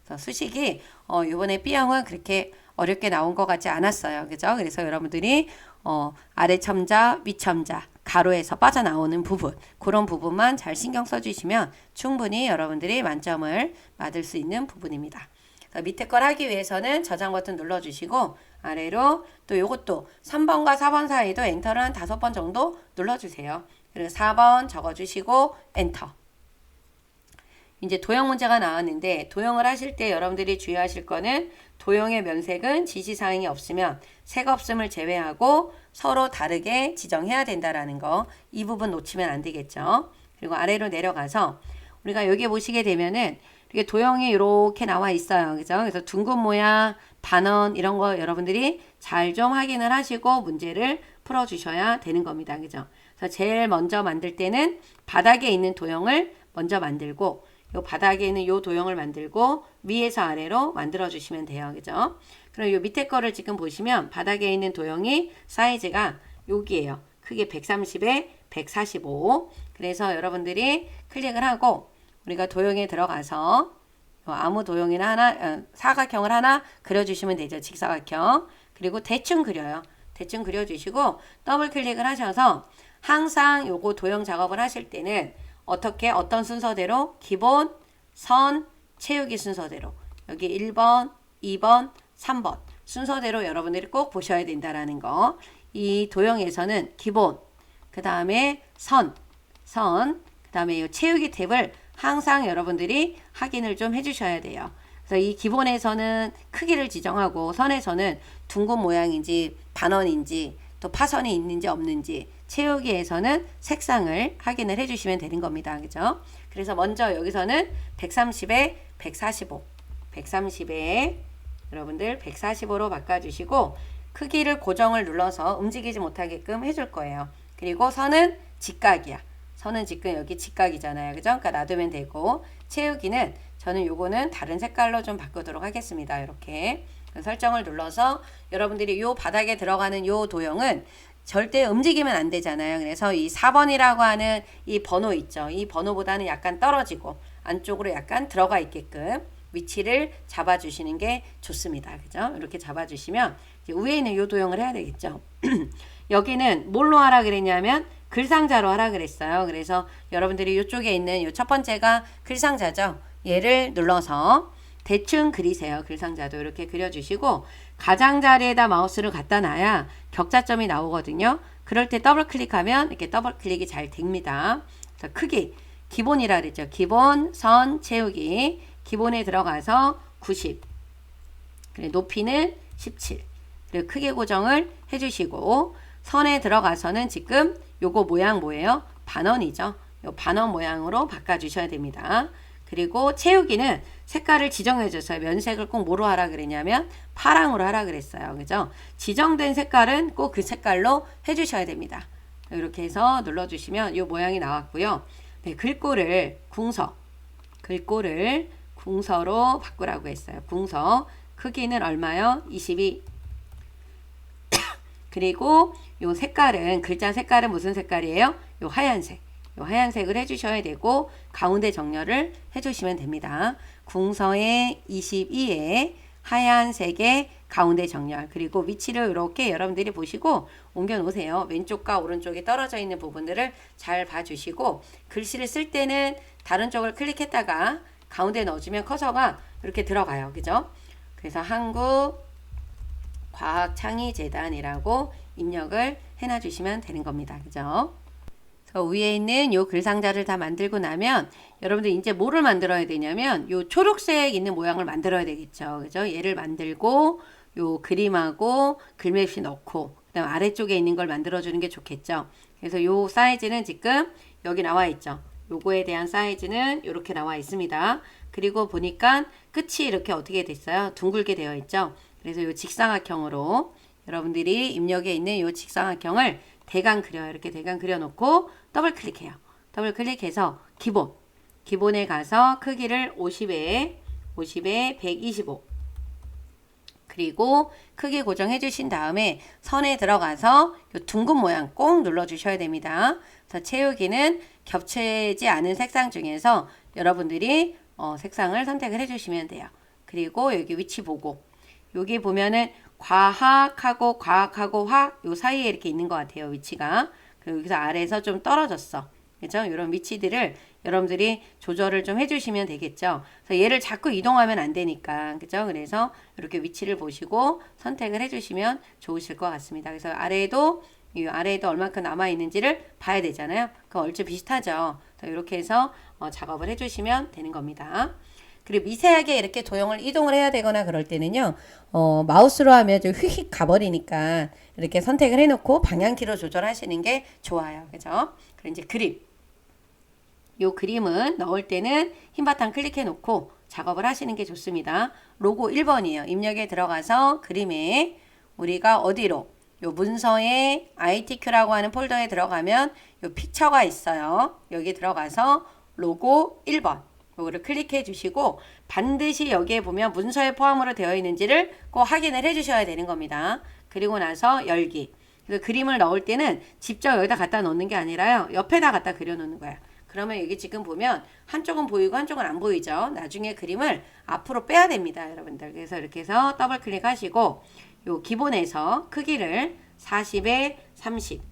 그래서 수식이 이번에 B형은 그렇게 어렵게 나온 것 같지 않았어요. 그죠? 그래서 여러분들이 아래 첨자, 위 첨자, 가로에서 빠져나오는 부분 그런 부분만 잘 신경 써주시면 충분히 여러분들이 만점을 받을 수 있는 부분입니다. 밑에 걸 하기 위해서는 저장 버튼 눌러주시고 아래로 또 요것도 3번과 4번 사이도 엔터를 한 5번 정도 눌러주세요. 그리고 4번 적어주시고 엔터. 이제 도형 문제가 나왔는데 도형을 하실 때 여러분들이 주의하실 거는 도형의 면색은 지시사항이 없으면 색 없음을 제외하고 서로 다르게 지정해야 된다라는 거. 이 부분 놓치면 안 되겠죠. 그리고 아래로 내려가서 우리가 여기 보시게 되면은 이게 도형이 이렇게 나와 있어요. 그죠? 그래서 둥근 모양, 반원 이런 거 여러분들이 잘 좀 확인을 하시고 문제를 풀어 주셔야 되는 겁니다. 그죠? 그래서 제일 먼저 만들 때는 바닥에 있는 도형을 먼저 만들고 요 바닥에 있는 요 도형을 만들고 위에서 아래로 만들어 주시면 돼요. 그죠? 그럼 요 밑에 거를 지금 보시면 바닥에 있는 도형이 사이즈가 여기에요. 크게 130에 145. 그래서 여러분들이 클릭을 하고 우리가 도형에 들어가서 아무 도형이나 하나, 사각형을 하나 그려주시면 되죠. 직사각형. 그리고 대충 그려요. 대충 그려주시고 더블 클릭을 하셔서 항상 요거 도형 작업을 하실 때는 어떤 순서대로 기본, 선, 채우기 순서대로 여기 1번, 2번, 3번 순서대로 여러분들이 꼭 보셔야 된다라는 거. 이 도형에서는 기본, 그 다음에 선, 그 다음에 이 채우기 탭을 항상 여러분들이 확인을 좀 해주셔야 돼요. 그래서 이 기본에서는 크기를 지정하고 선에서는 둥근 모양인지 반원인지 또 파선이 있는지 없는지 채우기에서는 색상을 확인을 해주시면 되는 겁니다. 그죠? 그래서 먼저 여기서는 130에 145, 130에 여러분들 145로 바꿔주시고 크기를 고정을 눌러서 움직이지 못하게끔 해줄 거예요. 그리고 선은 직각이야. 선은 지금 여기 직각이잖아요. 그죠? 그러니까 놔두면 되고 채우기는 저는 요거는 다른 색깔로 좀 바꾸도록 하겠습니다. 이렇게 설정을 눌러서 여러분들이 요 바닥에 들어가는 요 도형은 절대 움직이면 안 되잖아요. 그래서 이 4번이라고 하는 이 번호 있죠. 이 번호보다는 약간 떨어지고 안쪽으로 약간 들어가 있게끔 위치를 잡아주시는 게 좋습니다. 그죠? 이렇게 잡아주시면 이제 위에 있는 요 도형을 해야 되겠죠. 여기는 뭘로 하라 그랬냐면 글상자로 하라 그랬어요. 그래서 여러분들이 이쪽에 있는 요 첫 번째가 글상자죠. 얘를 눌러서 대충 그리세요. 글상자도 이렇게 그려주시고 가장자리에다 마우스를 갖다 놔야 격자점이 나오거든요. 그럴 때 더블 클릭하면 이렇게 더블 클릭이 잘 됩니다. 그래서 크기 기본이라 그랬죠. 기본 선 채우기 기본에 들어가서 90 그리고 높이는 17 그리고 크기 고정을 해주시고 선에 들어가서는 지금 요거 모양 뭐예요? 반원이죠. 요 반원 모양으로 바꿔주셔야 됩니다. 그리고 채우기는 색깔을 지정해 줬어요. 면색을 꼭 뭐로 하라 그랬냐면 파랑으로 하라 그랬어요. 그죠? 지정된 색깔은 꼭 그 색깔로 해주셔야 됩니다. 이렇게 해서 눌러주시면 이 모양이 나왔고요. 네, 글꼴을 글꼴을 궁서로 바꾸라고 했어요. 궁서 크기는 얼마요? 22. 그리고 요 색깔은 글자 색깔은 무슨 색깔이에요? 요 하얀색. 요 하얀색을 해주셔야 되고 가운데 정렬을 해주시면 됩니다. 궁서의 22에 하얀색의 가운데 정렬 그리고 위치를 이렇게 여러분들이 보시고 옮겨 놓으세요. 왼쪽과 오른쪽에 떨어져 있는 부분들을 잘 봐주시고 글씨를 쓸 때는 다른 쪽을 클릭했다가 가운데 넣어주면 커서가 이렇게 들어가요. 그죠? 그래서 한국과학창의재단이라고 입력을 해놔 주시면 되는 겁니다. 그죠? 위에 있는 요 글상자를 다 만들고 나면 여러분들 이제 뭐를 만들어야 되냐면 요 초록색 있는 모양을 만들어야 되겠죠. 그죠? 얘를 만들고 요 그림하고 글맵시 넣고 그다음 아래쪽에 있는 걸 만들어 주는 게 좋겠죠. 그래서 요 사이즈는 지금 여기 나와 있죠. 요거에 대한 사이즈는 이렇게 나와 있습니다. 그리고 보니까 끝이 이렇게 어떻게 됐어요? 둥글게 되어 있죠. 그래서 요 직사각형으로 여러분들이 입력에 있는 요 직사각형을 대강 그려요. 이렇게 대강 그려놓고 더블 클릭해요. 더블 클릭해서 기본에 가서 크기를 50에 125 그리고 크기 고정해 주신 다음에 선에 들어가서 요 둥근 모양 꼭 눌러 주셔야 됩니다. 그래서 채우기는 겹치지 않은 색상 중에서 여러분들이 색상을 선택을 해 주시면 돼요. 그리고 여기 위치 보고 여기 보면은 과학하고 화학 요 사이에 이렇게 있는 것 같아요. 위치가. 그리고 여기서 아래에서 좀 떨어졌어. 그죠? 이런 위치들을 여러분들이 조절을 좀 해주시면 되겠죠. 그래서 얘를 자꾸 이동하면 안 되니까. 그죠? 그래서 이렇게 위치를 보시고 선택을 해주시면 좋으실 것 같습니다. 그래서 이 아래에도 얼마큼 남아있는지를 봐야 되잖아요. 그 얼추 비슷하죠. 이렇게 해서 작업을 해주시면 되는 겁니다. 그리고 미세하게 이렇게 도형을 이동을 해야 되거나 그럴 때는요, 마우스로 하면 좀 휙휙 가버리니까 이렇게 선택을 해놓고 방향키로 조절하시는 게 좋아요. 그죠? 그리고 이제 그림. 요 그림은 넣을 때는 흰 바탕 클릭해 놓고 작업을 하시는 게 좋습니다. 로고 1번이에요. 입력에 들어가서 그림에 우리가 어디로? 요 문서에 ITQ라고 하는 폴더에 들어가면 요 픽처가 있어요. 여기 들어가서 로고 1번. 요거를 클릭해 주시고 반드시 여기에 보면 문서에 포함으로 되어 있는지를 꼭 확인을 해 주셔야 되는 겁니다. 그리고 나서 열기. 그림을 넣을 때는 직접 여기다 갖다 놓는 게 아니라요. 옆에다 갖다 그려 놓는 거예요. 그러면 여기 지금 보면 한쪽은 보이고 한쪽은 안 보이죠. 나중에 그림을 앞으로 빼야 됩니다, 여러분들. 그래서 이렇게 해서 더블 클릭하시고 요 기본에서 크기를 40에 30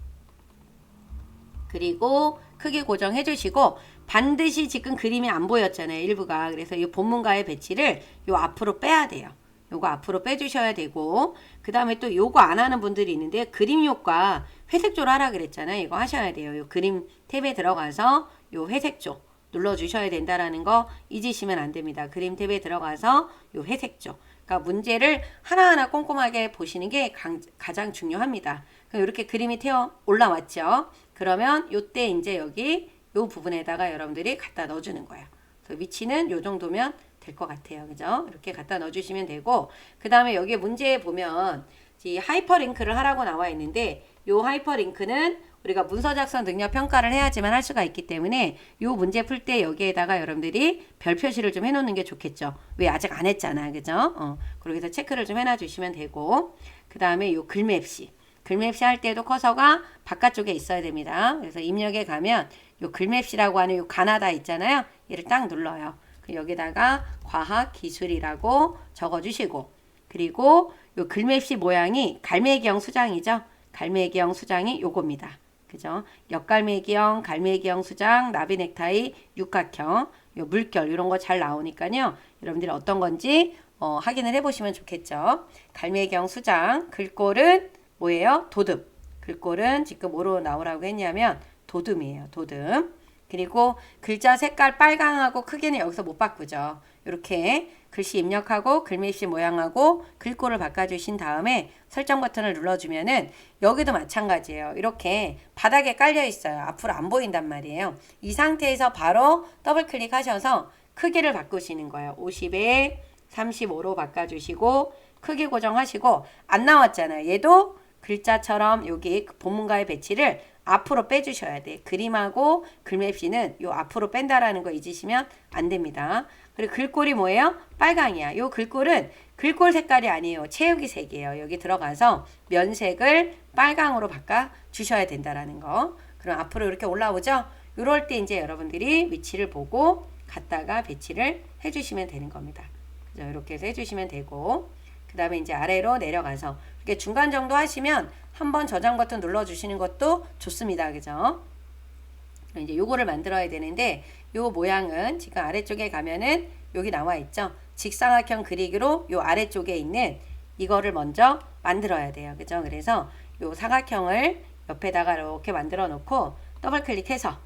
그리고 크기 고정해 주시고 반드시 지금 그림이 안 보였잖아요, 일부가. 그래서 이 본문과의 배치를 요 앞으로 빼야 돼요. 요거 앞으로 빼주셔야 되고, 그 다음에 또 요거 안 하는 분들이 있는데, 그림 효과 회색조로 하라 그랬잖아요. 이거 하셔야 돼요. 요 그림 탭에 들어가서 요 회색조 눌러주셔야 된다라는 거 잊으시면 안 됩니다. 그림 탭에 들어가서 요 회색조. 그러니까 문제를 하나하나 꼼꼼하게 보시는 게 가장 중요합니다. 그럼 이렇게 그림이 태어 올라왔죠. 그러면 요때 이제 여기 요 부분에다가 여러분들이 갖다 넣어주는 거예요. 그래서 위치는 요 정도면 될 것 같아요. 그죠? 이렇게 갖다 넣어주시면 되고, 그 다음에 여기 문제에 보면 이 하이퍼링크를 하라고 나와 있는데, 요 하이퍼링크는 우리가 문서 작성 능력 평가를 해야지만 할 수가 있기 때문에 요 문제 풀 때 여기에다가 여러분들이 별 표시를 좀 해놓는 게 좋겠죠. 왜 아직 안 했잖아. 그죠? 그렇게 해서 체크를 좀 해놔 주시면 되고, 그 다음에 요 글맵시. 글맵시 할 때도 커서가 바깥쪽에 있어야 됩니다. 그래서 입력에 가면 요 글맵시라고 하는 요 가나다 있잖아요. 얘를 딱 눌러요. 여기다가 과학기술이라고 적어주시고, 그리고 요 글맵시 모양이 갈매기형 수장이죠. 갈매기형 수장이 요겁니다. 그죠? 역갈매기형, 갈매기형 수장, 나비 넥타이, 육각형, 요 물결 이런 거 잘 나오니까요. 여러분들이 어떤 건지 확인을 해보시면 좋겠죠. 갈매기형 수장, 글꼴은 뭐예요? 도듬. 글꼴은 지금 뭐로 나오라고 했냐면 도듬이에요. 도듬. 그리고 글자 색깔 빨강하고 크기는 여기서 못 바꾸죠. 이렇게 글씨 입력하고 글맵시 모양하고 글꼴을 바꿔주신 다음에 설정 버튼을 눌러주면은 여기도 마찬가지예요. 이렇게 바닥에 깔려 있어요. 앞으로 안 보인단 말이에요. 이 상태에서 바로 더블 클릭하셔서 크기를 바꾸시는 거예요. 50에 35로 바꿔주시고 크기 고정하시고 안 나왔잖아요. 얘도 글자처럼 여기 본문과의 배치를 앞으로 빼주셔야 돼. 그림하고 글맵시는 요 앞으로 뺀다라는 거 잊으시면 안 됩니다. 그리고 글꼴이 뭐예요? 빨강이야. 요 글꼴은 글꼴 색깔이 아니에요. 채우기 색이에요. 여기 들어가서 면색을 빨강으로 바꿔 주셔야 된다라는 거. 그럼 앞으로 이렇게 올라오죠? 이럴 때 이제 여러분들이 위치를 보고 갖다가 배치를 해주시면 되는 겁니다. 그죠? 이렇게 해서 해주시면 되고, 그 다음에 이제 아래로 내려가서 이렇게 중간 정도 하시면 한번 저장 버튼 눌러주시는 것도 좋습니다. 그죠? 이제 요거를 만들어야 되는데, 요 모양은 지금 아래쪽에 가면은 여기 나와 있죠? 직사각형 그리기로 요 아래쪽에 있는 이거를 먼저 만들어야 돼요. 그죠? 그래서 요 사각형을 옆에다가 이렇게 만들어 놓고 더블 클릭해서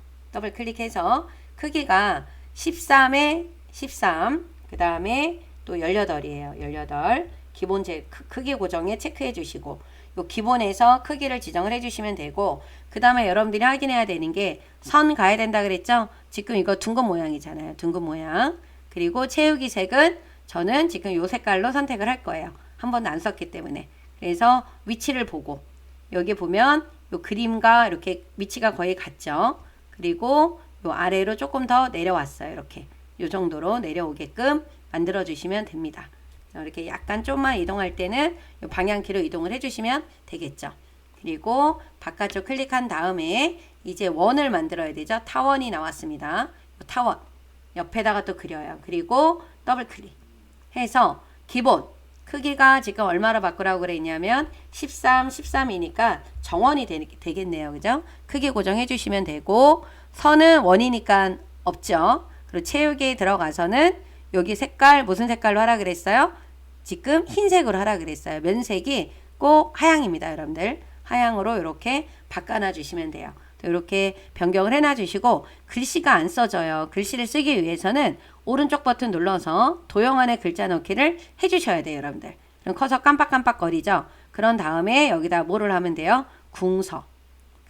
크기가 13에 13, 그 다음에 또 18이에요. 18. 기본 크기 고정에 체크해 주시고, 요 기본에서 크기를 지정을 해 주시면 되고, 그 다음에 여러분들이 확인해야 되는 게 선 가야 된다 그랬죠? 지금 이거 둥근 모양이잖아요. 둥근 모양. 그리고 채우기 색은 저는 지금 요 색깔로 선택을 할 거예요. 한 번도 안 썼기 때문에. 그래서 위치를 보고, 여기 보면 요 그림과 이렇게 위치가 거의 같죠? 그리고 요 아래로 조금 더 내려왔어요. 이렇게. 요 정도로 내려오게끔 만들어 주시면 됩니다. 이렇게 약간 좀만 이동할 때는 이 방향키로 이동을 해주시면 되겠죠. 그리고 바깥쪽 클릭한 다음에 이제 원을 만들어야 되죠. 타원이 나왔습니다. 타원 옆에다가 또 그려요. 그리고 더블 클릭 해서 기본 크기가 지금 얼마로 바꾸라고 그랬냐면 13, 13이니까 정원이 되겠네요. 그죠? 크기 고정해 주시면 되고, 선은 원이니까 없죠. 그리고 채우기에 들어가서는 여기 색깔 무슨 색깔로 하라 그랬어요? 지금 흰색으로 하라 그랬어요. 면색이 꼭 하향입니다. 여러분들. 하향으로 이렇게 바꿔놔 주시면 돼요. 이렇게 변경을 해놔 주시고, 글씨가 안 써져요. 글씨를 쓰기 위해서는 오른쪽 버튼 눌러서 도형 안에 글자 넣기를 해주셔야 돼요. 여러분들. 그럼 커서 깜빡깜빡 거리죠. 그런 다음에 여기다 뭐를 하면 돼요? 궁서.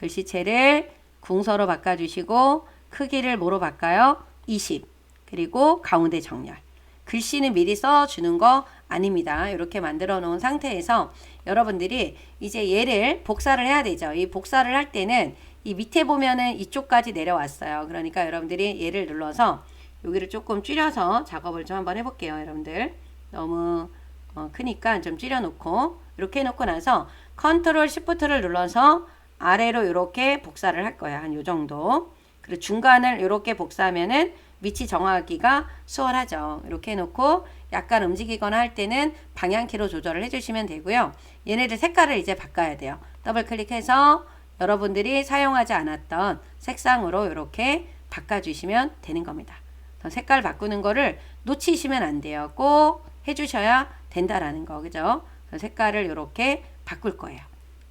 글씨체를 궁서로 바꿔주시고, 크기를 뭐로 바꿔요? 20. 그리고 가운데 정렬. 글씨는 미리 써주는 거 아닙니다. 이렇게 만들어 놓은 상태에서 여러분들이 이제 얘를 복사를 해야 되죠. 이 복사를 할 때는 이 밑에 보면은 이쪽까지 내려왔어요. 그러니까 여러분들이 얘를 눌러서 여기를 조금 줄여서 작업을 좀 한번 해볼게요. 여러분들. 너무 크니까 좀 줄여놓고, 이렇게 해놓고 나서 컨트롤 시프트를 눌러서 아래로 이렇게 복사를 할 거예요. 한 요 정도. 그리고 중간을 이렇게 복사하면은 위치 정하기가 수월하죠. 이렇게 해놓고 약간 움직이거나 할 때는 방향키로 조절을 해주시면 되고요. 얘네들 색깔을 이제 바꿔야 돼요. 더블 클릭해서 여러분들이 사용하지 않았던 색상으로 이렇게 바꿔주시면 되는 겁니다. 색깔 바꾸는 거를 놓치시면 안 돼요. 꼭 해주셔야 된다라는 거, 그죠? 색깔을 이렇게 바꿀 거예요.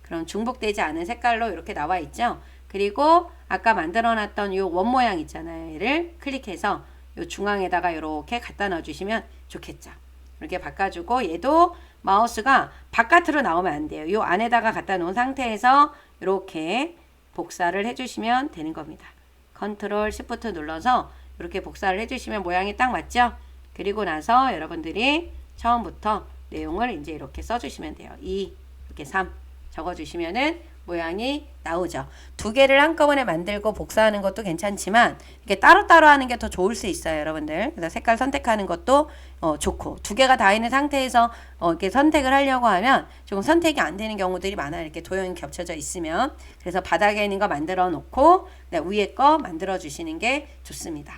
그럼 중복되지 않은 색깔로 이렇게 나와 있죠? 그리고 아까 만들어 놨던 이 원 모양 있잖아요. 얘를 클릭해서 이 중앙에다가 이렇게 갖다 넣어 주시면 좋겠죠. 이렇게 바꿔주고 얘도 마우스가 바깥으로 나오면 안 돼요. 이 안에다가 갖다 놓은 상태에서 이렇게 복사를 해주시면 되는 겁니다. 컨트롤 시프트 눌러서 이렇게 복사를 해주시면 모양이 딱 맞죠? 그리고 나서 여러분들이 처음부터 내용을 이제 이렇게 써주시면 돼요. 2, 이렇게 3 적어주시면은 모양이 나오죠. 두 개를 한꺼번에 만들고 복사하는 것도 괜찮지만 이게 따로따로 하는 게 더 좋을 수 있어요, 여러분들. 그래서 색깔 선택하는 것도 좋고 두 개가 다 있는 상태에서 이렇게 선택을 하려고 하면 조금 선택이 안 되는 경우들이 많아요. 이렇게 도형이 겹쳐져 있으면. 그래서 바닥에 있는 거 만들어 놓고 위에 거 만들어 주시는 게 좋습니다.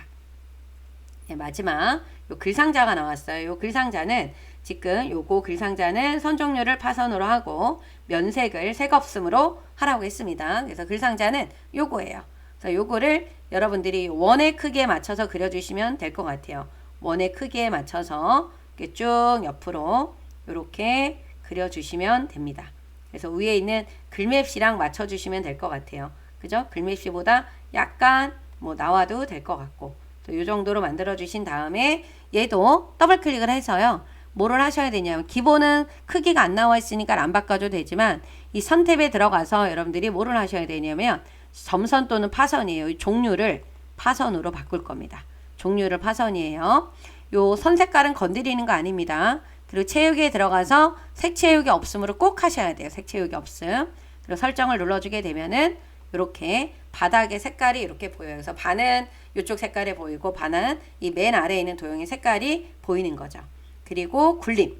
네, 마지막 요 글상자가 나왔어요. 요 글상자는 지금 요거 글상자는 선 종류를 파선으로 하고 면색을 색 없음으로 하라고 했습니다. 그래서 글상자는 요거예요. 그래서 요거를 여러분들이 원의 크기에 맞춰서 그려주시면 될 것 같아요. 원의 크기에 맞춰서 이렇게 쭉 옆으로 이렇게 그려주시면 됩니다. 그래서 위에 있는 글맵시랑 맞춰주시면 될 것 같아요. 그죠? 글맵시보다 약간 나와도 될 것 같고 이 정도로 만들어 주신 다음에 얘도 더블 클릭을 해서요. 뭐를 하셔야 되냐면 기본은 크기가 안 나와 있으니까 안 바꿔줘도 되지만 이 선탭에 들어가서 여러분들이 뭐를 하셔야 되냐면 점선 또는 파선이에요. 이 종류를 파선으로 바꿀 겁니다. 종류를 파선이에요. 요 선 색깔은 건드리는 거 아닙니다. 그리고 채우기에 들어가서 색 채우기 없음으로 꼭 하셔야 돼요. 색 채우기 없음. 그리고 설정을 눌러주게 되면은 이렇게 바닥의 색깔이 이렇게 보여요. 그래서 반은 이쪽 색깔이 보이고 반은 이 맨 아래에 있는 도형의 색깔이 보이는 거죠. 그리고 굴림.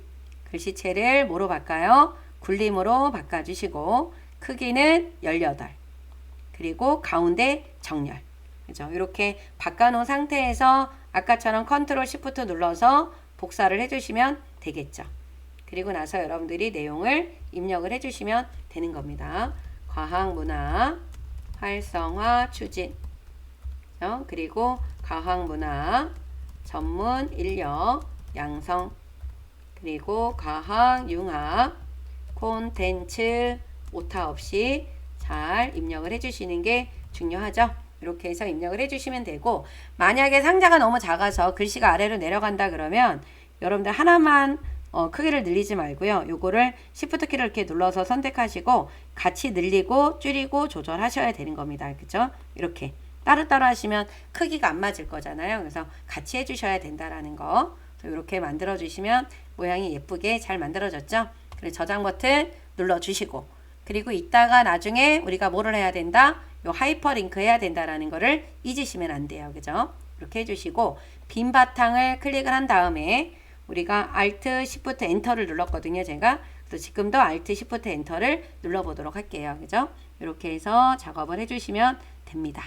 글씨체를 뭐로 바꿔요? 굴림으로 바꿔주시고 크기는 18. 그리고 가운데 정렬. 그죠? 이렇게 바꿔놓은 상태에서 아까처럼 컨트롤 시프트 눌러서 복사를 해주시면 되겠죠. 그리고 나서 여러분들이 내용을 입력을 해주시면 되는 겁니다. 과학문화 활성화 추진 그리고 과학문화 전문 인력 양성 그리고 과학융합 콘텐츠 오타 없이 잘 입력을 해주시는 게 중요하죠. 이렇게 해서 입력을 해주시면 되고 만약에 상자가 너무 작아서 글씨가 아래로 내려간다 그러면 여러분들 하나만 크기를 늘리지 말고요. 요거를 Shift 키를 이렇게 눌러서 선택하시고 같이 늘리고 줄이고 조절하셔야 되는 겁니다. 그죠? 이렇게 따로따로 하시면 크기가 안 맞을 거잖아요. 그래서 같이 해주셔야 된다라는 거. 이렇게 만들어 주시면 모양이 예쁘게 잘 만들어졌죠? 그리고 저장 버튼 눌러 주시고 그리고 이따가 나중에 우리가 뭐를 해야 된다? 요 하이퍼링크 해야 된다라는 거를 잊으시면 안 돼요. 그죠? 이렇게 해주시고 빈 바탕을 클릭을 한 다음에 우리가 Alt, Shift, Enter를 눌렀거든요. 제가. 그래서 지금도 Alt, Shift, Enter를 눌러보도록 할게요. 그죠? 이렇게 해서 작업을 해주시면 됩니다.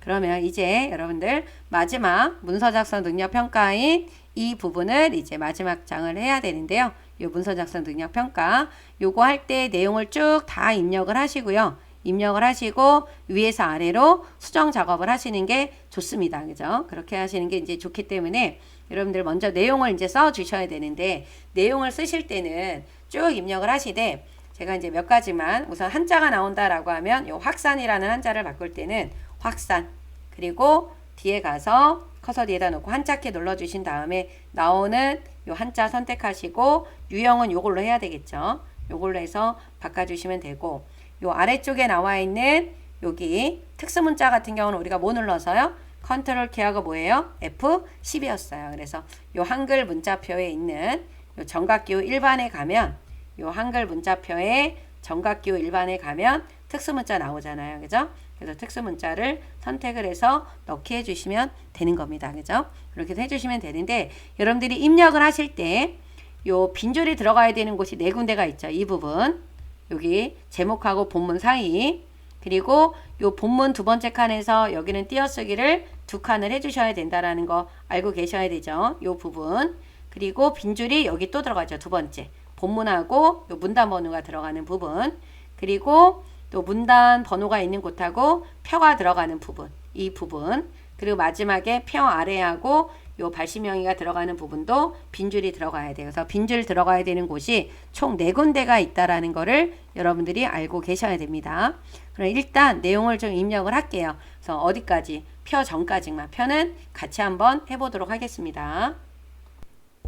그러면 이제 여러분들 마지막 문서 작성 능력 평가인 이 부분을 이제 마지막 장을 해야 되는데요. 이 문서 작성 능력 평가 요거 할 때 내용을 쭉 다 입력을 하시고요. 입력을 하시고 위에서 아래로 수정 작업을 하시는 게 좋습니다. 그죠? 그렇게 하시는 게 이제 좋기 때문에 여러분들 먼저 내용을 이제 써 주셔야 되는데 내용을 쓰실 때는 쭉 입력을 하시되 제가 이제 몇 가지만 우선 한자가 나온다라고 하면 요 확산이라는 한자를 바꿀 때는 확산 그리고 뒤에 가서 커서 뒤에다 놓고 한자키 눌러주신 다음에 나오는 요 한자 선택하시고 유형은 요걸로 해야 되겠죠. 요걸로 해서 바꿔주시면 되고 요 아래쪽에 나와 있는 여기 특수문자 같은 경우는 우리가 뭐 눌러서요? 컨트롤 키하고 뭐예요? F10이었어요. 그래서 요 한글 문자표에 있는 요 정각기호 1반에 가면 요 한글 문자표에 정각기호 1반에 가면 특수문자 나오잖아요. 그죠? 그래서 특수문자를 선택을 해서 넣기 해주시면 되는 겁니다. 그죠? 그렇게 해주시면 되는데 여러분들이 입력을 하실 때 요 빈줄이 들어가야 되는 곳이 네 군데가 있죠. 이 부분 여기 제목하고 본문 사이 그리고 요 본문 두 번째 칸에서 여기는 띄어쓰기를 두 칸을 해주셔야 된다라는 거 알고 계셔야 되죠. 요 부분. 그리고 빈줄이 여기 또 들어가죠. 두 번째. 본문하고 요 문단 번호가 들어가는 부분. 그리고 또 문단 번호가 있는 곳하고 표가 들어가는 부분. 이 부분. 그리고 마지막에 표 아래하고 요 발심명의가 들어가는 부분도 빈줄이 들어가야 돼요. 그래서 빈줄 들어가야 되는 곳이 총 4군데가 있다라는 거를 여러분들이 알고 계셔야 됩니다. 그럼 일단 내용을 좀 입력을 할게요. 그래서 어디까지? 표 전까지만. 표는 같이 한번 해보도록 하겠습니다.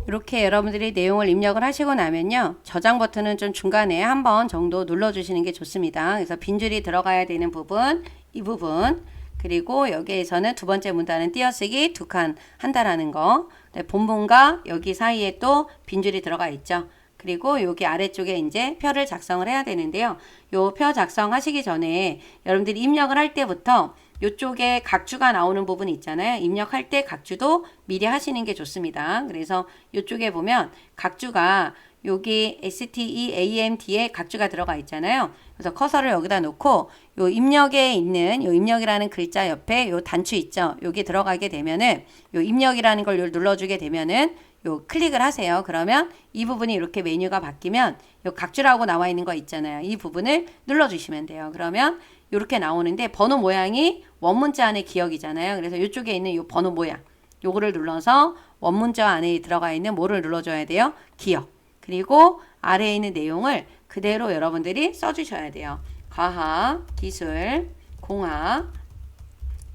이렇게 여러분들이 내용을 입력을 하시고 나면요. 저장 버튼은 좀 중간에 한 번 정도 눌러주시는 게 좋습니다. 그래서 빈줄이 들어가야 되는 부분, 이 부분, 그리고 여기에서는 두 번째 문단은 띄어쓰기 2칸 한다라는 거. 네, 본문과 여기 사이에 또 빈줄이 들어가 있죠. 그리고 여기 아래쪽에 이제 표를 작성을 해야 되는데요. 요 표 작성하시기 전에 여러분들이 입력을 할 때부터 요쪽에 각주가 나오는 부분이 있잖아요. 입력할 때 각주도 미리 하시는 게 좋습니다. 그래서 요쪽에 보면 각주가 여기 STEAMT에 각주가 들어가 있잖아요. 그래서 커서를 여기다 놓고 요 입력에 있는 요 입력이라는 글자 옆에 요 단추 있죠. 여기 들어가게 되면은 요 입력이라는 걸 눌러주게 되면은 요 클릭을 하세요. 그러면 이 부분이 이렇게 메뉴가 바뀌면 요 각주라고 나와 있는 거 있잖아요. 이 부분을 눌러주시면 돼요. 그러면 이렇게 나오는데 번호 모양이 원문자 안에 기억이잖아요. 그래서 이쪽에 있는 요 번호 모양 요거를 눌러서 원문자 안에 들어가 있는 뭐를 눌러줘야 돼요? 기억. 그리고 아래에 있는 내용을 그대로 여러분들이 써주셔야 돼요. 과학, 기술, 공학,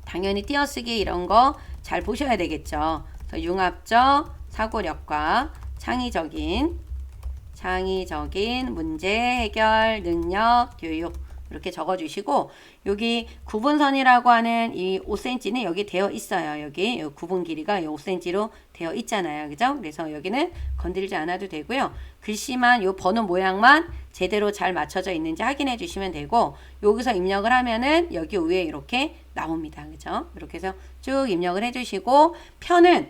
당연히 띄어쓰기 이런 거 잘 보셔야 되겠죠. 그래서 융합적, 사고력과 창의적인 문제 해결, 능력, 교육 이렇게 적어주시고 여기 구분선이라고 하는 이 5cm는 여기 되어 있어요. 여기 구분 길이가 5cm로 되어 있잖아요. 그죠? 그래서 여기는 건들지 않아도 되고요. 글씨만 요 번호 모양만 제대로 잘 맞춰져 있는지 확인해 주시면 되고 여기서 입력을 하면은 여기 위에 이렇게 나옵니다. 그죠? 이렇게 해서 쭉 입력을 해 주시고 표는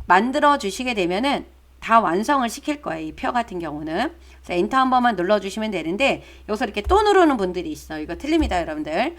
만들어 주시게 되면은 다 완성을 시킬 거예요. 이 표 같은 경우는. 그래서 엔터 한 번만 눌러주시면 되는데 여기서 이렇게 또 누르는 분들이 있어요. 이거 틀립니다, 여러분들.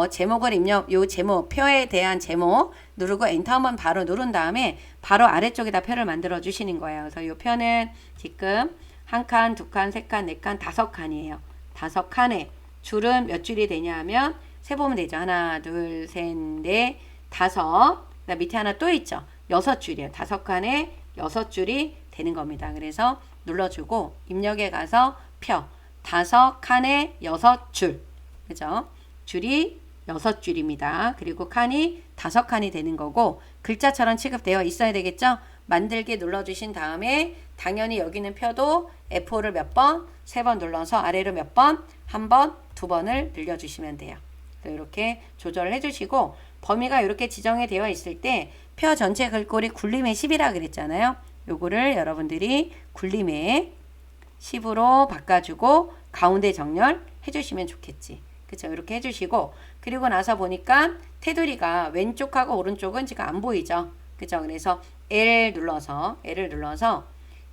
제목을 입력, 요 제목, 표에 대한 제목 누르고 엔터 한번 바로 누른 다음에 바로 아래쪽에다 표를 만들어 주시는 거예요. 그래서 요 표는 지금 한 칸, 두 칸, 세 칸, 네 칸, 5칸이에요. 5칸에 줄은 몇 줄이 되냐 하면 세보면 되죠. 하나, 둘, 셋, 넷, 5. 그다음 밑에 하나 또 있죠. 6줄이에요. 5칸에 6줄이 되는 겁니다. 그래서 눌러주고 입력에 가서 표 5칸에 6줄. 그죠? 줄이 6줄입니다. 그리고 칸이 5칸이 되는 거고 글자처럼 취급되어 있어야 되겠죠? 만들기 눌러주신 다음에 당연히 여기는 표도 F5를 몇 번? 3번 눌러서 아래로 몇 번? 1번, 2번을 늘려주시면 돼요. 이렇게 조절을 해주시고 범위가 이렇게 지정이 되어 있을 때 표 전체 글꼴이 굴림의 10이라 그랬잖아요. 요거를 여러분들이 굴림의 10으로 바꿔주고 가운데 정렬 해주시면 좋겠지. 그쵸? 이렇게 해주시고 그리고 나서 보니까 테두리가 왼쪽하고 오른쪽은 지금 안 보이죠? 그죠? 그래서 L을 눌러서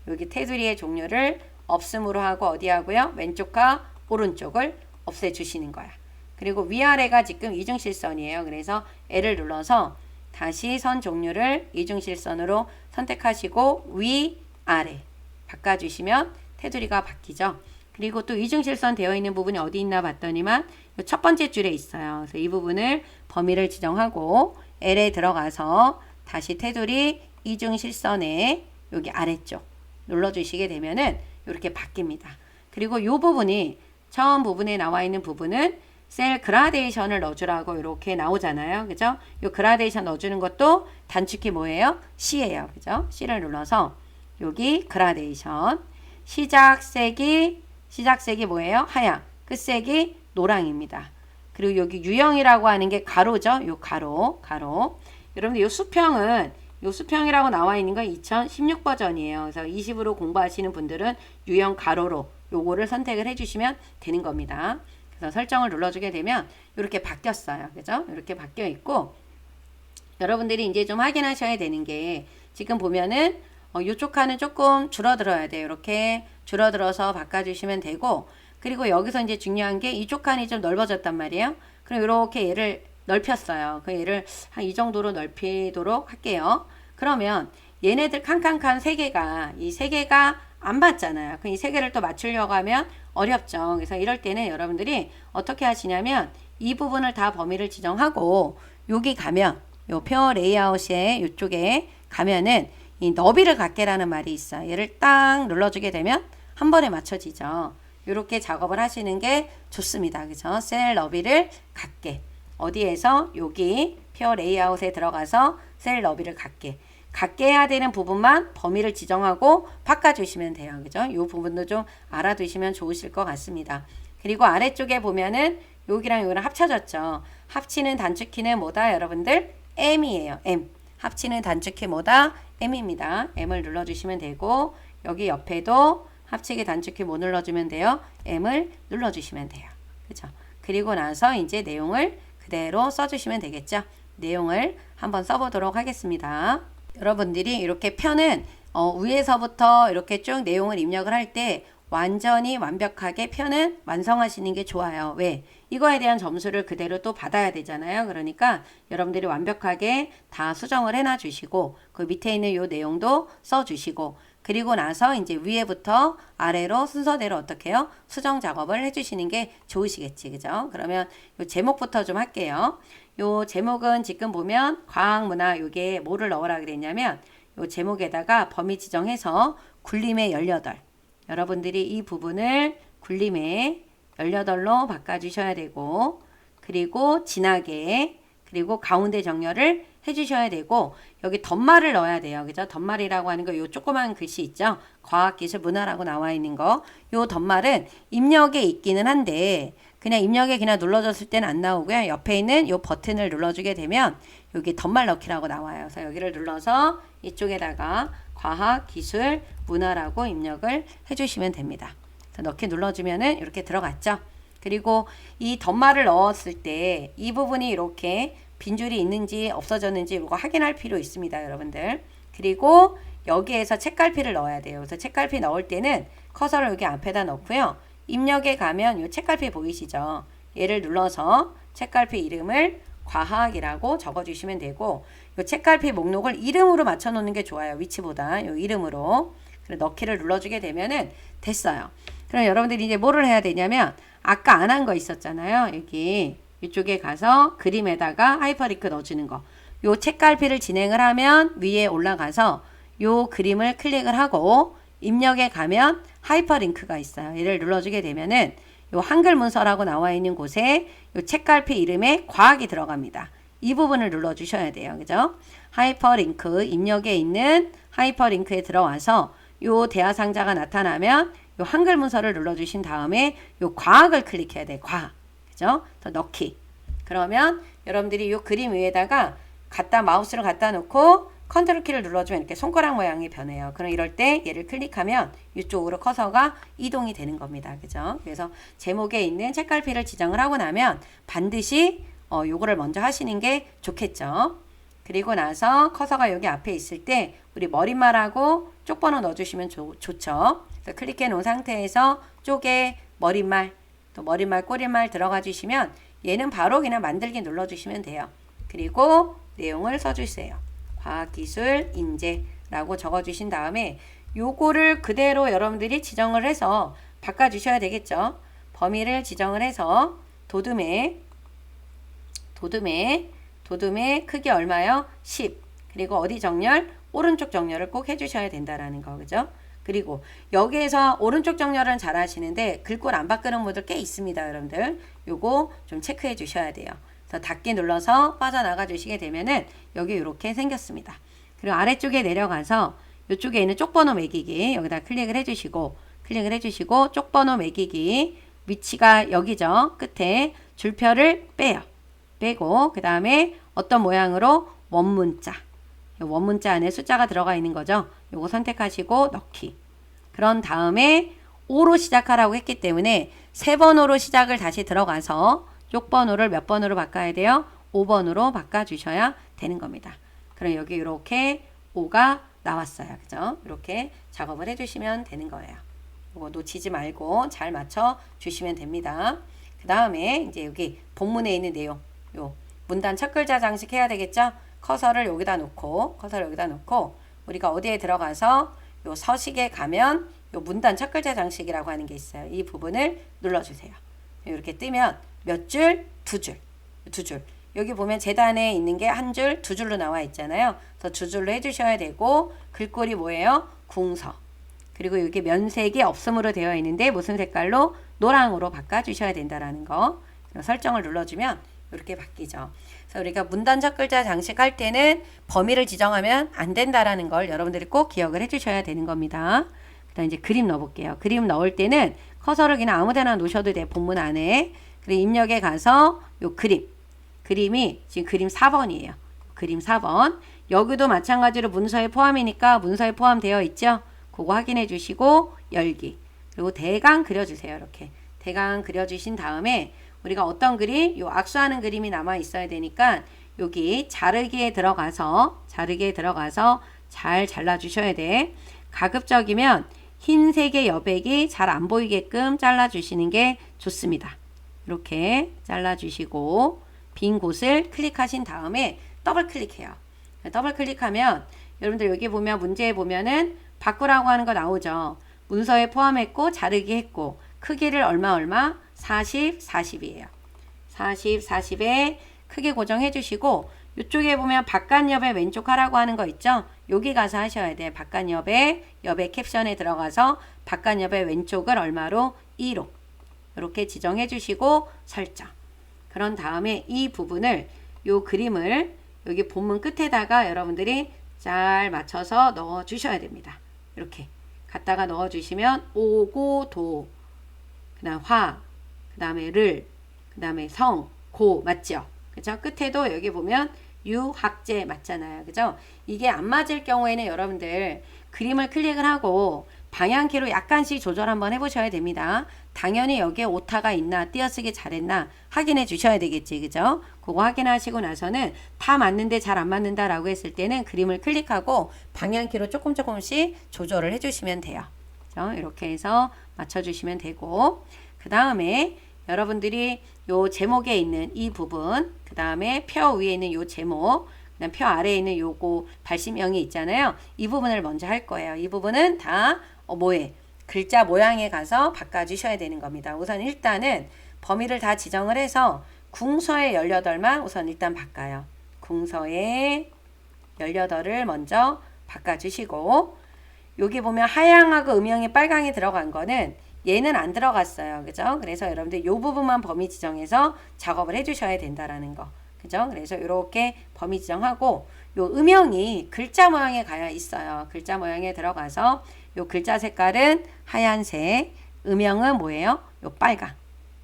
여기 테두리의 종류를 없음으로 하고 어디 하고요? 왼쪽과 오른쪽을 없애주시는 거야. 그리고 위아래가 지금 이중실선이에요. 그래서 L을 눌러서 다시 선 종류를 이중실선으로 선택하시고 위아래 바꿔주시면 테두리가 바뀌죠. 그리고 또 이중실선 되어 있는 부분이 어디 있나 봤더니만 첫 번째 줄에 있어요. 그래서 이 부분을 범위를 지정하고 L에 들어가서 다시 테두리 이중실선에 여기 아래쪽 눌러주시게 되면은 이렇게 바뀝니다. 그리고 이 부분이 처음 부분에 나와 있는 부분은 셀 그라데이션을 넣어주라고 이렇게 나오잖아요. 그죠? 이 그라데이션 넣어주는 것도 단축키 뭐예요? C예요. 그죠? C를 눌러서 여기 그라데이션 시작색이 뭐예요? 하양. 끝색이 노랑입니다. 그리고 여기 유형이라고 하는 게 가로죠. 요 가로. 여러분들 요 수평이라고 나와 있는 건 2016 버전이에요. 그래서 20으로 공부하시는 분들은 유형 가로로 요거를 선택을 해주시면 되는 겁니다. 그래서 설정을 눌러주게 되면 이렇게 바뀌었어요. 그죠? 이렇게 바뀌어 있고 여러분들이 이제 좀 확인하셔야 되는 게 지금 보면은 이쪽 칸은 조금 줄어들어야 돼요. 이렇게 줄어들어서 바꿔주시면 되고 그리고 여기서 이제 중요한 게 이쪽 칸이 좀 넓어졌단 말이에요. 그럼 이렇게 얘를 넓혔어요. 그 얘를 한 이 정도로 넓히도록 할게요. 그러면 얘네들 칸칸칸 세 개가 이 세 개가 안 맞잖아요. 이 세 개를 또 맞추려고 하면 어렵죠. 그래서 이럴 때는 여러분들이 어떻게 하시냐면 이 부분을 다 범위를 지정하고 여기 가면 요 표 레이아웃에 이쪽에 가면은 이 너비를 갖게라는 말이 있어요. 얘를 딱 눌러주게 되면 한 번에 맞춰지죠. 이렇게 작업을 하시는 게 좋습니다. 그죠? 셀 너비를 갖게. 어디에서? 여기 표 레이아웃에 들어가서 셀 너비를 갖게. 갖게 해야 되는 부분만 범위를 지정하고 바꿔주시면 돼요. 그죠? 이 부분도 좀 알아두시면 좋으실 것 같습니다. 그리고 아래쪽에 보면은 여기랑 여기랑 합쳐졌죠. 합치는 단축키는 뭐다? 여러분들? M이에요. M. 합치는 단축키 뭐다? M입니다. M을 눌러주시면 되고 여기 옆에도 합치기 단축키 뭐 눌러주면 돼요? M을 눌러주시면 돼요. 그죠? 그리고 나서 이제 내용을 그대로 써주시면 되겠죠? 내용을 한번 써보도록 하겠습니다. 여러분들이 이렇게 편은 위에서부터 이렇게 쭉 내용을 입력을 할 때 완전히 완벽하게 편은 완성하시는 게 좋아요. 왜? 이거에 대한 점수를 그대로 또 받아야 되잖아요. 그러니까 여러분들이 완벽하게 다 수정을 해놔 주시고 그 밑에 있는 요 내용도 써 주시고 그리고 나서 이제 위에부터 아래로 순서대로 어떻게 해요? 수정 작업을 해주시는 게 좋으시겠지. 그죠? 그러면 요 제목부터 좀 할게요. 요 제목은 지금 보면 과학문화 요게 뭐를 넣으라 그랬냐면 요 제목에다가 범위 지정해서 굴림의 18. 여러분들이 이 부분을 굴림의 18로 바꿔주셔야 되고 그리고 진하게 그리고 가운데 정렬을 해주셔야 되고 여기 덧말을 넣어야 돼요. 그죠? 덧말이라고 하는 거 요 조그만 글씨 있죠? 과학기술 문화라고 나와 있는 거. 요 덧말은 입력에 있기는 한데 그냥 입력에 그냥 눌러줬을 때는 안 나오고요. 옆에 있는 요 버튼을 눌러주게 되면 여기 덧말 넣기라고 나와요. 그래서 여기를 눌러서 이쪽에다가 과학, 기술, 문화라고 입력을 해주시면 됩니다. 그래서 넣기 눌러주면은 이렇게 들어갔죠. 그리고 이 덧말을 넣었을 때 이 부분이 이렇게 빈줄이 있는지 없어졌는지 이거 확인할 필요 있습니다. 여러분들. 그리고 여기에서 책갈피를 넣어야 돼요. 그래서 책갈피 넣을 때는 커서를 여기 앞에다 넣고요. 입력에 가면 이 책갈피 보이시죠? 얘를 눌러서 책갈피 이름을 과학이라고 적어주시면 되고 이 책갈피 목록을 이름으로 맞춰 놓는 게 좋아요. 위치보다 이 이름으로. 그래서 넣기를 눌러주게 되면은 됐어요. 그럼 여러분들이 이제 뭐를 해야 되냐면 아까 안 한 거 있었잖아요. 여기 이쪽에 가서 그림에다가 하이퍼링크 넣어주는 거. 요 책갈피를 진행을 하면 위에 올라가서 요 그림을 클릭을 하고 입력에 가면 하이퍼링크가 있어요. 얘를 눌러주게 되면은 요 한글 문서라고 나와 있는 곳에 요 책갈피 이름에 과학이 들어갑니다. 이 부분을 눌러주셔야 돼요. 그죠? 하이퍼링크 입력에 있는 하이퍼링크에 들어와서 요 대하상자가 나타나면 요 한글 문서를 눌러주신 다음에 요 과학을 클릭해야 돼. 과학. 그죠? 더 넣기. 그러면 여러분들이 요 그림 위에다가 마우스를 갖다 놓고 컨트롤 키를 눌러주면 이렇게 손가락 모양이 변해요. 그럼 이럴 때 얘를 클릭하면 이쪽으로 커서가 이동이 되는 겁니다. 그죠? 그래서 제목에 있는 책갈피를 지정을 하고 나면 반드시 요거를 먼저 하시는 게 좋겠죠. 그리고 나서 커서가 여기 앞에 있을 때 우리 머릿말하고 쪽번호 넣어주시면 좋죠. 그래서 클릭해 놓은 상태에서 쪽에 머릿말 또 머릿말 꼬릿말 들어가 주시면 얘는 바로 그냥 만들기 눌러주시면 돼요. 그리고 내용을 써주세요. 과학기술 인재라고 적어주신 다음에 요거를 그대로 여러분들이 지정을 해서 바꿔주셔야 되겠죠. 범위를 지정을 해서 도둠의 크기 얼마요? 10. 그리고 어디 정렬? 오른쪽 정렬을 꼭 해주셔야 된다라는 거. 그죠? 그리고 여기에서 오른쪽 정렬은 잘 하시는데 글꼴 안 바꾸는 분들 꽤 있습니다. 여러분들. 요거 좀 체크해 주셔야 돼요. 그래서 닫기 눌러서 빠져나가 주시게 되면은 여기 이렇게 생겼습니다. 그리고 아래쪽에 내려가서 이쪽에 있는 쪽번호 매기기 여기다 클릭을 해주시고 쪽번호 매기기 위치가 여기죠. 끝에 줄표를 빼요. 빼고 그 다음에 어떤 모양으로 원문자 안에 숫자가 들어가 있는 거죠. 요거 선택하시고 넣기. 그런 다음에 5로 시작하라고 했기 때문에 3번으로 시작을 다시 들어가서 쪽번호를 몇 번으로 바꿔야 돼요? 5번으로 바꿔주셔야 되는 겁니다. 그럼 여기 이렇게 5가 나왔어요. 그죠? 이렇게 작업을 해주시면 되는 거예요. 이거 놓치지 말고 잘 맞춰 주시면 됩니다. 그 다음에 이제 여기 본문에 있는 내용, 요 문단 첫 글자 장식해야 되겠죠? 커서를 여기다 놓고, 우리가 어디에 들어가서 요 서식에 가면 요 문단 첫 글자 장식이라고 하는 게 있어요. 이 부분을 눌러주세요. 이렇게 뜨면 몇 줄? 두 줄. 여기 보면 재단에 있는 게 한 줄, 두 줄로 나와 있잖아요. 그래서 두 줄로 해주셔야 되고, 글꼴이 뭐예요? 궁서. 그리고 여기 면색이 없음으로 되어 있는데 무슨 색깔로? 노랑으로 바꿔주셔야 된다라는 거. 설정을 눌러주면 이렇게 바뀌죠. 그래서 우리가 문단 첫 글자 장식할 때는 범위를 지정하면 안 된다라는 걸 여러분들이 꼭 기억을 해주셔야 되는 겁니다. 그다음 이제 그림 넣어볼게요. 그림 넣을 때는 커서를 그냥 아무데나 놓으셔도 돼. 본문 안에. 그리고 입력에 가서 요 그림이 지금 그림 4번이에요. 그림 4번. 여기도 마찬가지로 문서에 포함이니까 문서에 포함되어 있죠. 그거 확인해 주시고 열기. 그리고 대강 그려주세요. 이렇게. 대강 그려주신 다음에 우리가 어떤 그림? 요 악수하는 그림이 남아 있어야 되니까 여기 자르기에 들어가서 잘 잘라주셔야 돼. 가급적이면 흰색의 여백이 잘 안 보이게끔 잘라주시는 게 좋습니다. 이렇게 잘라주시고 빈 곳을 클릭하신 다음에 더블 클릭해요. 더블 클릭하면 여러분들 여기 보면 문제에 보면은 바꾸라고 하는 거 나오죠. 문서에 포함했고 자르기 했고 크기를 얼마 40, 40이에요. 40, 40에 크기 고정해 주시고 이쪽에 보면 바깥옆에 왼쪽 하라고 하는 거 있죠. 여기 가서 하셔야 돼. 바깥옆에 캡션에 들어가서 바깥옆에 왼쪽을 얼마로? 2로 이렇게 지정해 주시고 설정. 그런 다음에 이 부분을 요 그림을 여기 본문 끝에다가 여러분들이 잘 맞춰서 넣어 주셔야 됩니다. 이렇게 갖다가 넣어 주시면 오고 도 그다음 화 그다음에 를 그다음에 성 고 맞죠? 그죠? 끝에도 여기 보면 유학제 맞잖아요. 그죠? 이게 안 맞을 경우에는 여러분들 그림을 클릭을 하고 방향키로 약간씩 조절 한번 해보셔야 됩니다. 당연히 여기에 오타가 있나 띄어쓰기 잘했나 확인해 주셔야 되겠지. 그죠? 그거 확인하시고 나서는 다 맞는데 잘 안 맞는다 라고 했을 때는 그림을 클릭하고 방향키로 조금씩 조절을 해주시면 돼요. 그죠? 이렇게 해서 맞춰주시면 되고 그 다음에 여러분들이 요 제목에 있는 이 부분 그 다음에 표 위에 있는 요 제목 그다음 표 아래에 있는 요거 발심형이 있잖아요. 이 부분을 먼저 할 거예요. 이 부분은 다 글자 모양에 가서 바꿔주셔야 되는 겁니다. 우선 일단은 범위를 다 지정을 해서 궁서의 18만 우선 일단 바꿔요. 궁서의 18을 먼저 바꿔주시고 여기 보면 하양하고 음영이 빨강이 들어간 거는 얘는 안 들어갔어요. 그죠? 그래서 여러분들 요 부분만 범위 지정해서 작업을 해주셔야 된다라는 거. 그죠? 그래서 이렇게 범위 지정하고 요 음영이 글자 모양에 가야 있어요. 글자 모양에 들어가서 요 글자 색깔은 하얀색, 음영은 뭐예요? 요 빨강.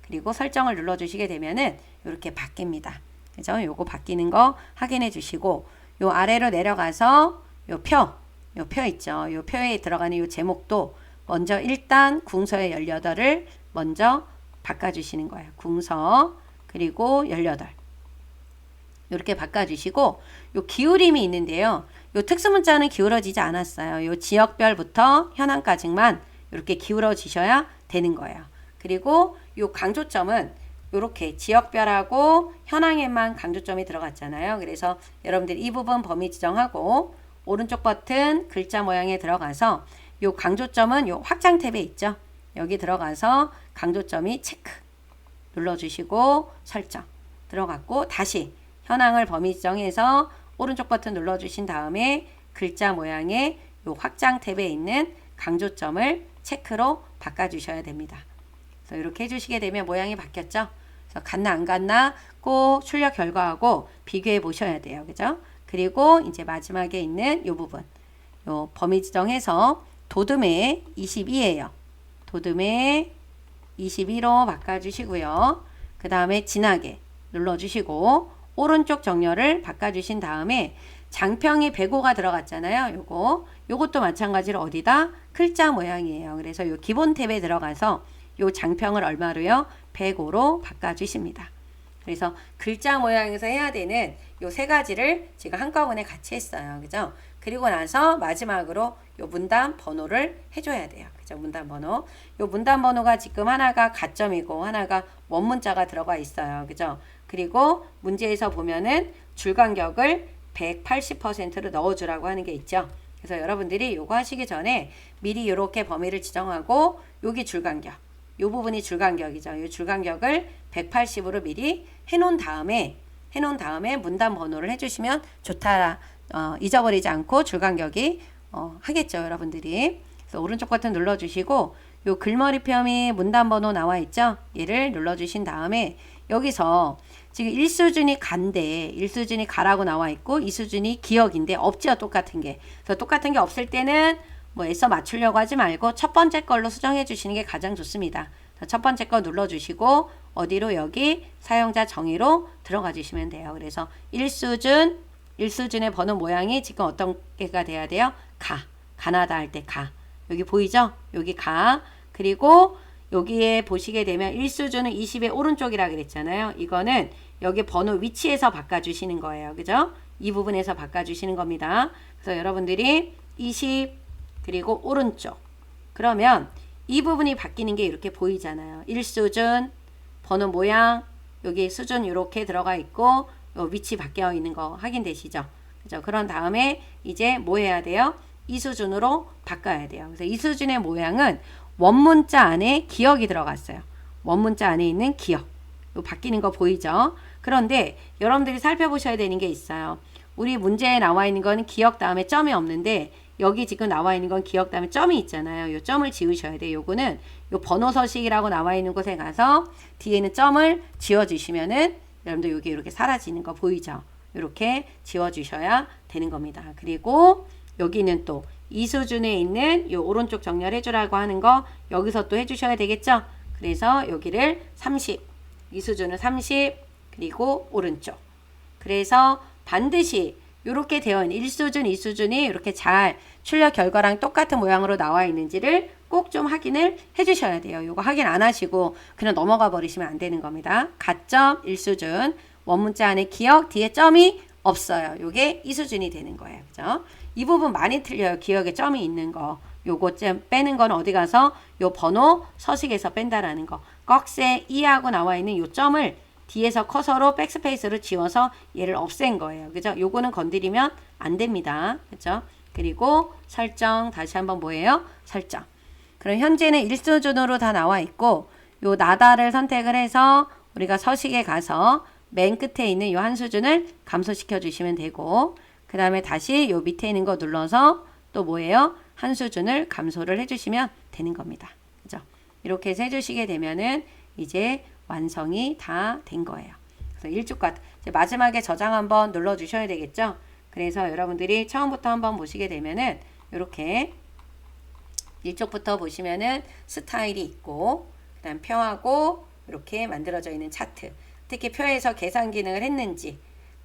그리고 설정을 눌러주시게 되면은 이렇게 바뀝니다. 그죠? 요거 바뀌는 거 확인해 주시고 요 아래로 내려가서 요 표 있죠? 요 표에 들어가는 요 제목도 먼저 일단 궁서의 18을 먼저 바꿔주시는 거예요. 궁서 그리고 18 이렇게 바꿔주시고 요 기울임이 있는데요. 요 특수문자는 기울어지지 않았어요. 요 지역별부터 현황까지만 이렇게 기울어지셔야 되는 거예요. 그리고 요 강조점은 이렇게 지역별하고 현황에만 강조점이 들어갔잖아요. 그래서 여러분들 이 부분 범위 지정하고 오른쪽 버튼 글자 모양에 들어가서 요 강조점은 요 확장 탭에 있죠. 여기 들어가서 강조점이 체크 눌러주시고 설정 들어갔고 다시 현황을 범위 지정해서 오른쪽 버튼 눌러주신 다음에 글자 모양의 요 확장 탭에 있는 강조점을 체크로 바꿔주셔야 됩니다. 그래서 이렇게 해주시게 되면 모양이 바뀌었죠. 그래서 갔나 안 갔나 꼭 출력 결과하고 비교해 보셔야 돼요. 그죠? 그리고 이제 마지막에 있는 요 부분 요 범위 지정해서 도듬의 22예요. 도듬의 22로 바꿔주시고요. 그 다음에 진하게 눌러주시고 오른쪽 정렬을 바꿔주신 다음에 장평이 105가 들어갔잖아요. 요것도 마찬가지로 어디다? 글자 모양이에요. 그래서 요 기본 탭에 들어가서 요 장평을 얼마로요? 105로 바꿔주십니다. 그래서 글자 모양에서 해야 되는 요 세 가지를 제가 한꺼번에 같이 했어요. 그죠? 그리고 나서 마지막으로 요 문단 번호를 해줘야 돼요. 그죠? 그죠? 문단번호. 요 문단번호가 지금 하나가 가점이고 하나가 원문자가 들어가 있어요. 그죠? 그리고 문제에서 보면은 줄간격을 180%로 넣어주라고 하는 게 있죠. 그래서 여러분들이 요거 하시기 전에 미리 이렇게 범위를 지정하고 여기 줄간격, 요 부분이 줄간격이죠. 요 줄간격을 180으로 미리 해놓은 다음에 문단 번호를 해주시면 좋다. 잊어버리지 않고 줄간격이 하겠죠, 여러분들이. 그래서 오른쪽 버튼 눌러주시고 요 글머리표미 문단 번호 나와 있죠. 얘를 눌러주신 다음에 여기서 지금 1수준이 간데 1수준이 가라고 나와 있고 2수준이 기억인데 없죠, 똑같은 게. 그래서 똑같은 게 없을 때는 뭐 애써 맞추려고 하지 말고 첫 번째 걸로 수정해 주시는 게 가장 좋습니다. 첫 번째 거 눌러주시고 어디로 여기 사용자 정의로 들어가 주시면 돼요. 그래서 1수준의 번호 모양이 지금 어떤 게가 돼야 돼요? 가나다 할 때 가. 여기 보이죠? 여기 가. 그리고 여기에 보시게 되면 1수준은 20의 오른쪽이라 그랬잖아요. 이거는 여기 번호 위치에서 바꿔주시는 거예요. 그죠? 이 부분에서 바꿔주시는 겁니다. 그래서 여러분들이 20 그리고 오른쪽. 그러면 이 부분이 바뀌는 게 이렇게 보이잖아요. 1수준, 번호 모양, 여기 수준 이렇게 들어가 있고 위치 바뀌어 있는 거 확인되시죠? 그죠? 그런 다음에 이제 뭐 해야 돼요? 2수준으로 바꿔야 돼요. 그래서 2수준의 모양은 원문자 안에 기억이 들어갔어요. 원문자 안에 있는 기억. 바뀌는 거 보이죠? 그런데 여러분들이 살펴보셔야 되는 게 있어요. 우리 문제에 나와 있는 거는 기억 다음에 점이 없는데 여기 지금 나와 있는 건 기억 다음에 점이 있잖아요. 요 점을 지우셔야 돼요. 요거는 요 번호 서식이라고 나와 있는 곳에 가서 뒤에는 점을 지워주시면은 여러분들 여기 이렇게 사라지는 거 보이죠? 이렇게 지워주셔야 되는 겁니다. 그리고 여기는 또 이수준에 있는 요 오른쪽 정렬해 주라고 하는 거 여기서 또 해주셔야 되겠죠? 그래서 여기를 30, 이수준은 30, 그리고 오른쪽. 그래서 반드시 이렇게 되어 있는 1수준, 2수준이 이렇게 잘 출력 결과랑 똑같은 모양으로 나와 있는지를 꼭 좀 확인을 해주셔야 돼요. 이거 확인 안 하시고 그냥 넘어가 버리시면 안 되는 겁니다. 가점 1수준, 원문자 안에 기억, 뒤에 점이 없어요. 요게 2수준이 되는 거예요. 그죠? 이 부분 많이 틀려요. 기억에 점이 있는 거. 요거 좀 빼는 건 어디 가서 요 번호 서식에서 뺀다라는 거. 꺽쇠 2하고 나와 있는 요 점을 뒤에서 커서로 백스페이스로 지워서 얘를 없앤 거예요. 그죠? 요거는 건드리면 안 됩니다. 그죠? 그리고 설정 다시 한번 뭐예요? 설정. 그럼 현재는 1수준으로 다 나와 있고 요 나다를 선택을 해서 우리가 서식에 가서 맨 끝에 있는 요 한 수준을 감소시켜 주시면 되고 그 다음에 다시 요 밑에 있는 거 눌러서 또 뭐예요? 한 수준을 감소를 해주시면 되는 겁니다. 그죠? 이렇게 해서 해주시게 되면은 이제 완성이 다 된 거예요. 그래서 일주과 마지막에 저장 한번 눌러 주셔야 되겠죠? 그래서 여러분들이 처음부터 한번 보시게 되면은 이렇게 이쪽부터 보시면은 스타일이 있고 그다음 표하고 이렇게 만들어져 있는 차트. 특히 표에서 계산 기능을 했는지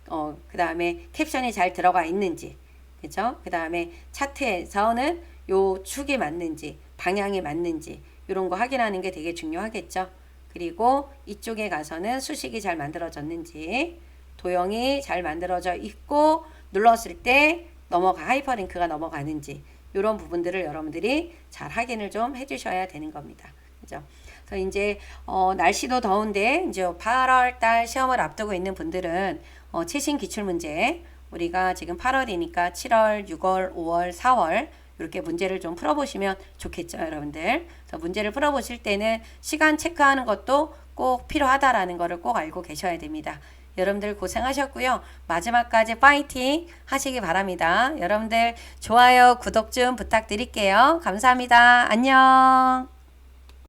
그 다음에 캡션이 잘 들어가 있는지 그죠? 그 다음에 차트에서는 요 축이 맞는지 방향이 맞는지 이런 거 확인하는 게 되게 중요하겠죠. 그리고 이쪽에 가서는 수식이 잘 만들어졌는지 도형이 잘 만들어져 있고 눌렀을 때 하이퍼링크가 넘어가는지 이런 부분들을 여러분들이 잘 확인을 좀 해주셔야 되는 겁니다. 그죠? 그래서 이제 날씨도 더운데 이제 8월 달 시험을 앞두고 있는 분들은 최신 기출문제 우리가 지금 8월이니까 7월, 6월, 5월, 4월 이렇게 문제를 좀 풀어보시면 좋겠죠, 여러분들. 그래서 문제를 풀어보실 때는 시간 체크하는 것도 꼭 필요하다라는 거를 꼭 알고 계셔야 됩니다. 여러분들 고생하셨고요. 마지막까지 파이팅 하시기 바랍니다. 여러분들 좋아요, 구독 좀 부탁드릴게요. 감사합니다. 안녕.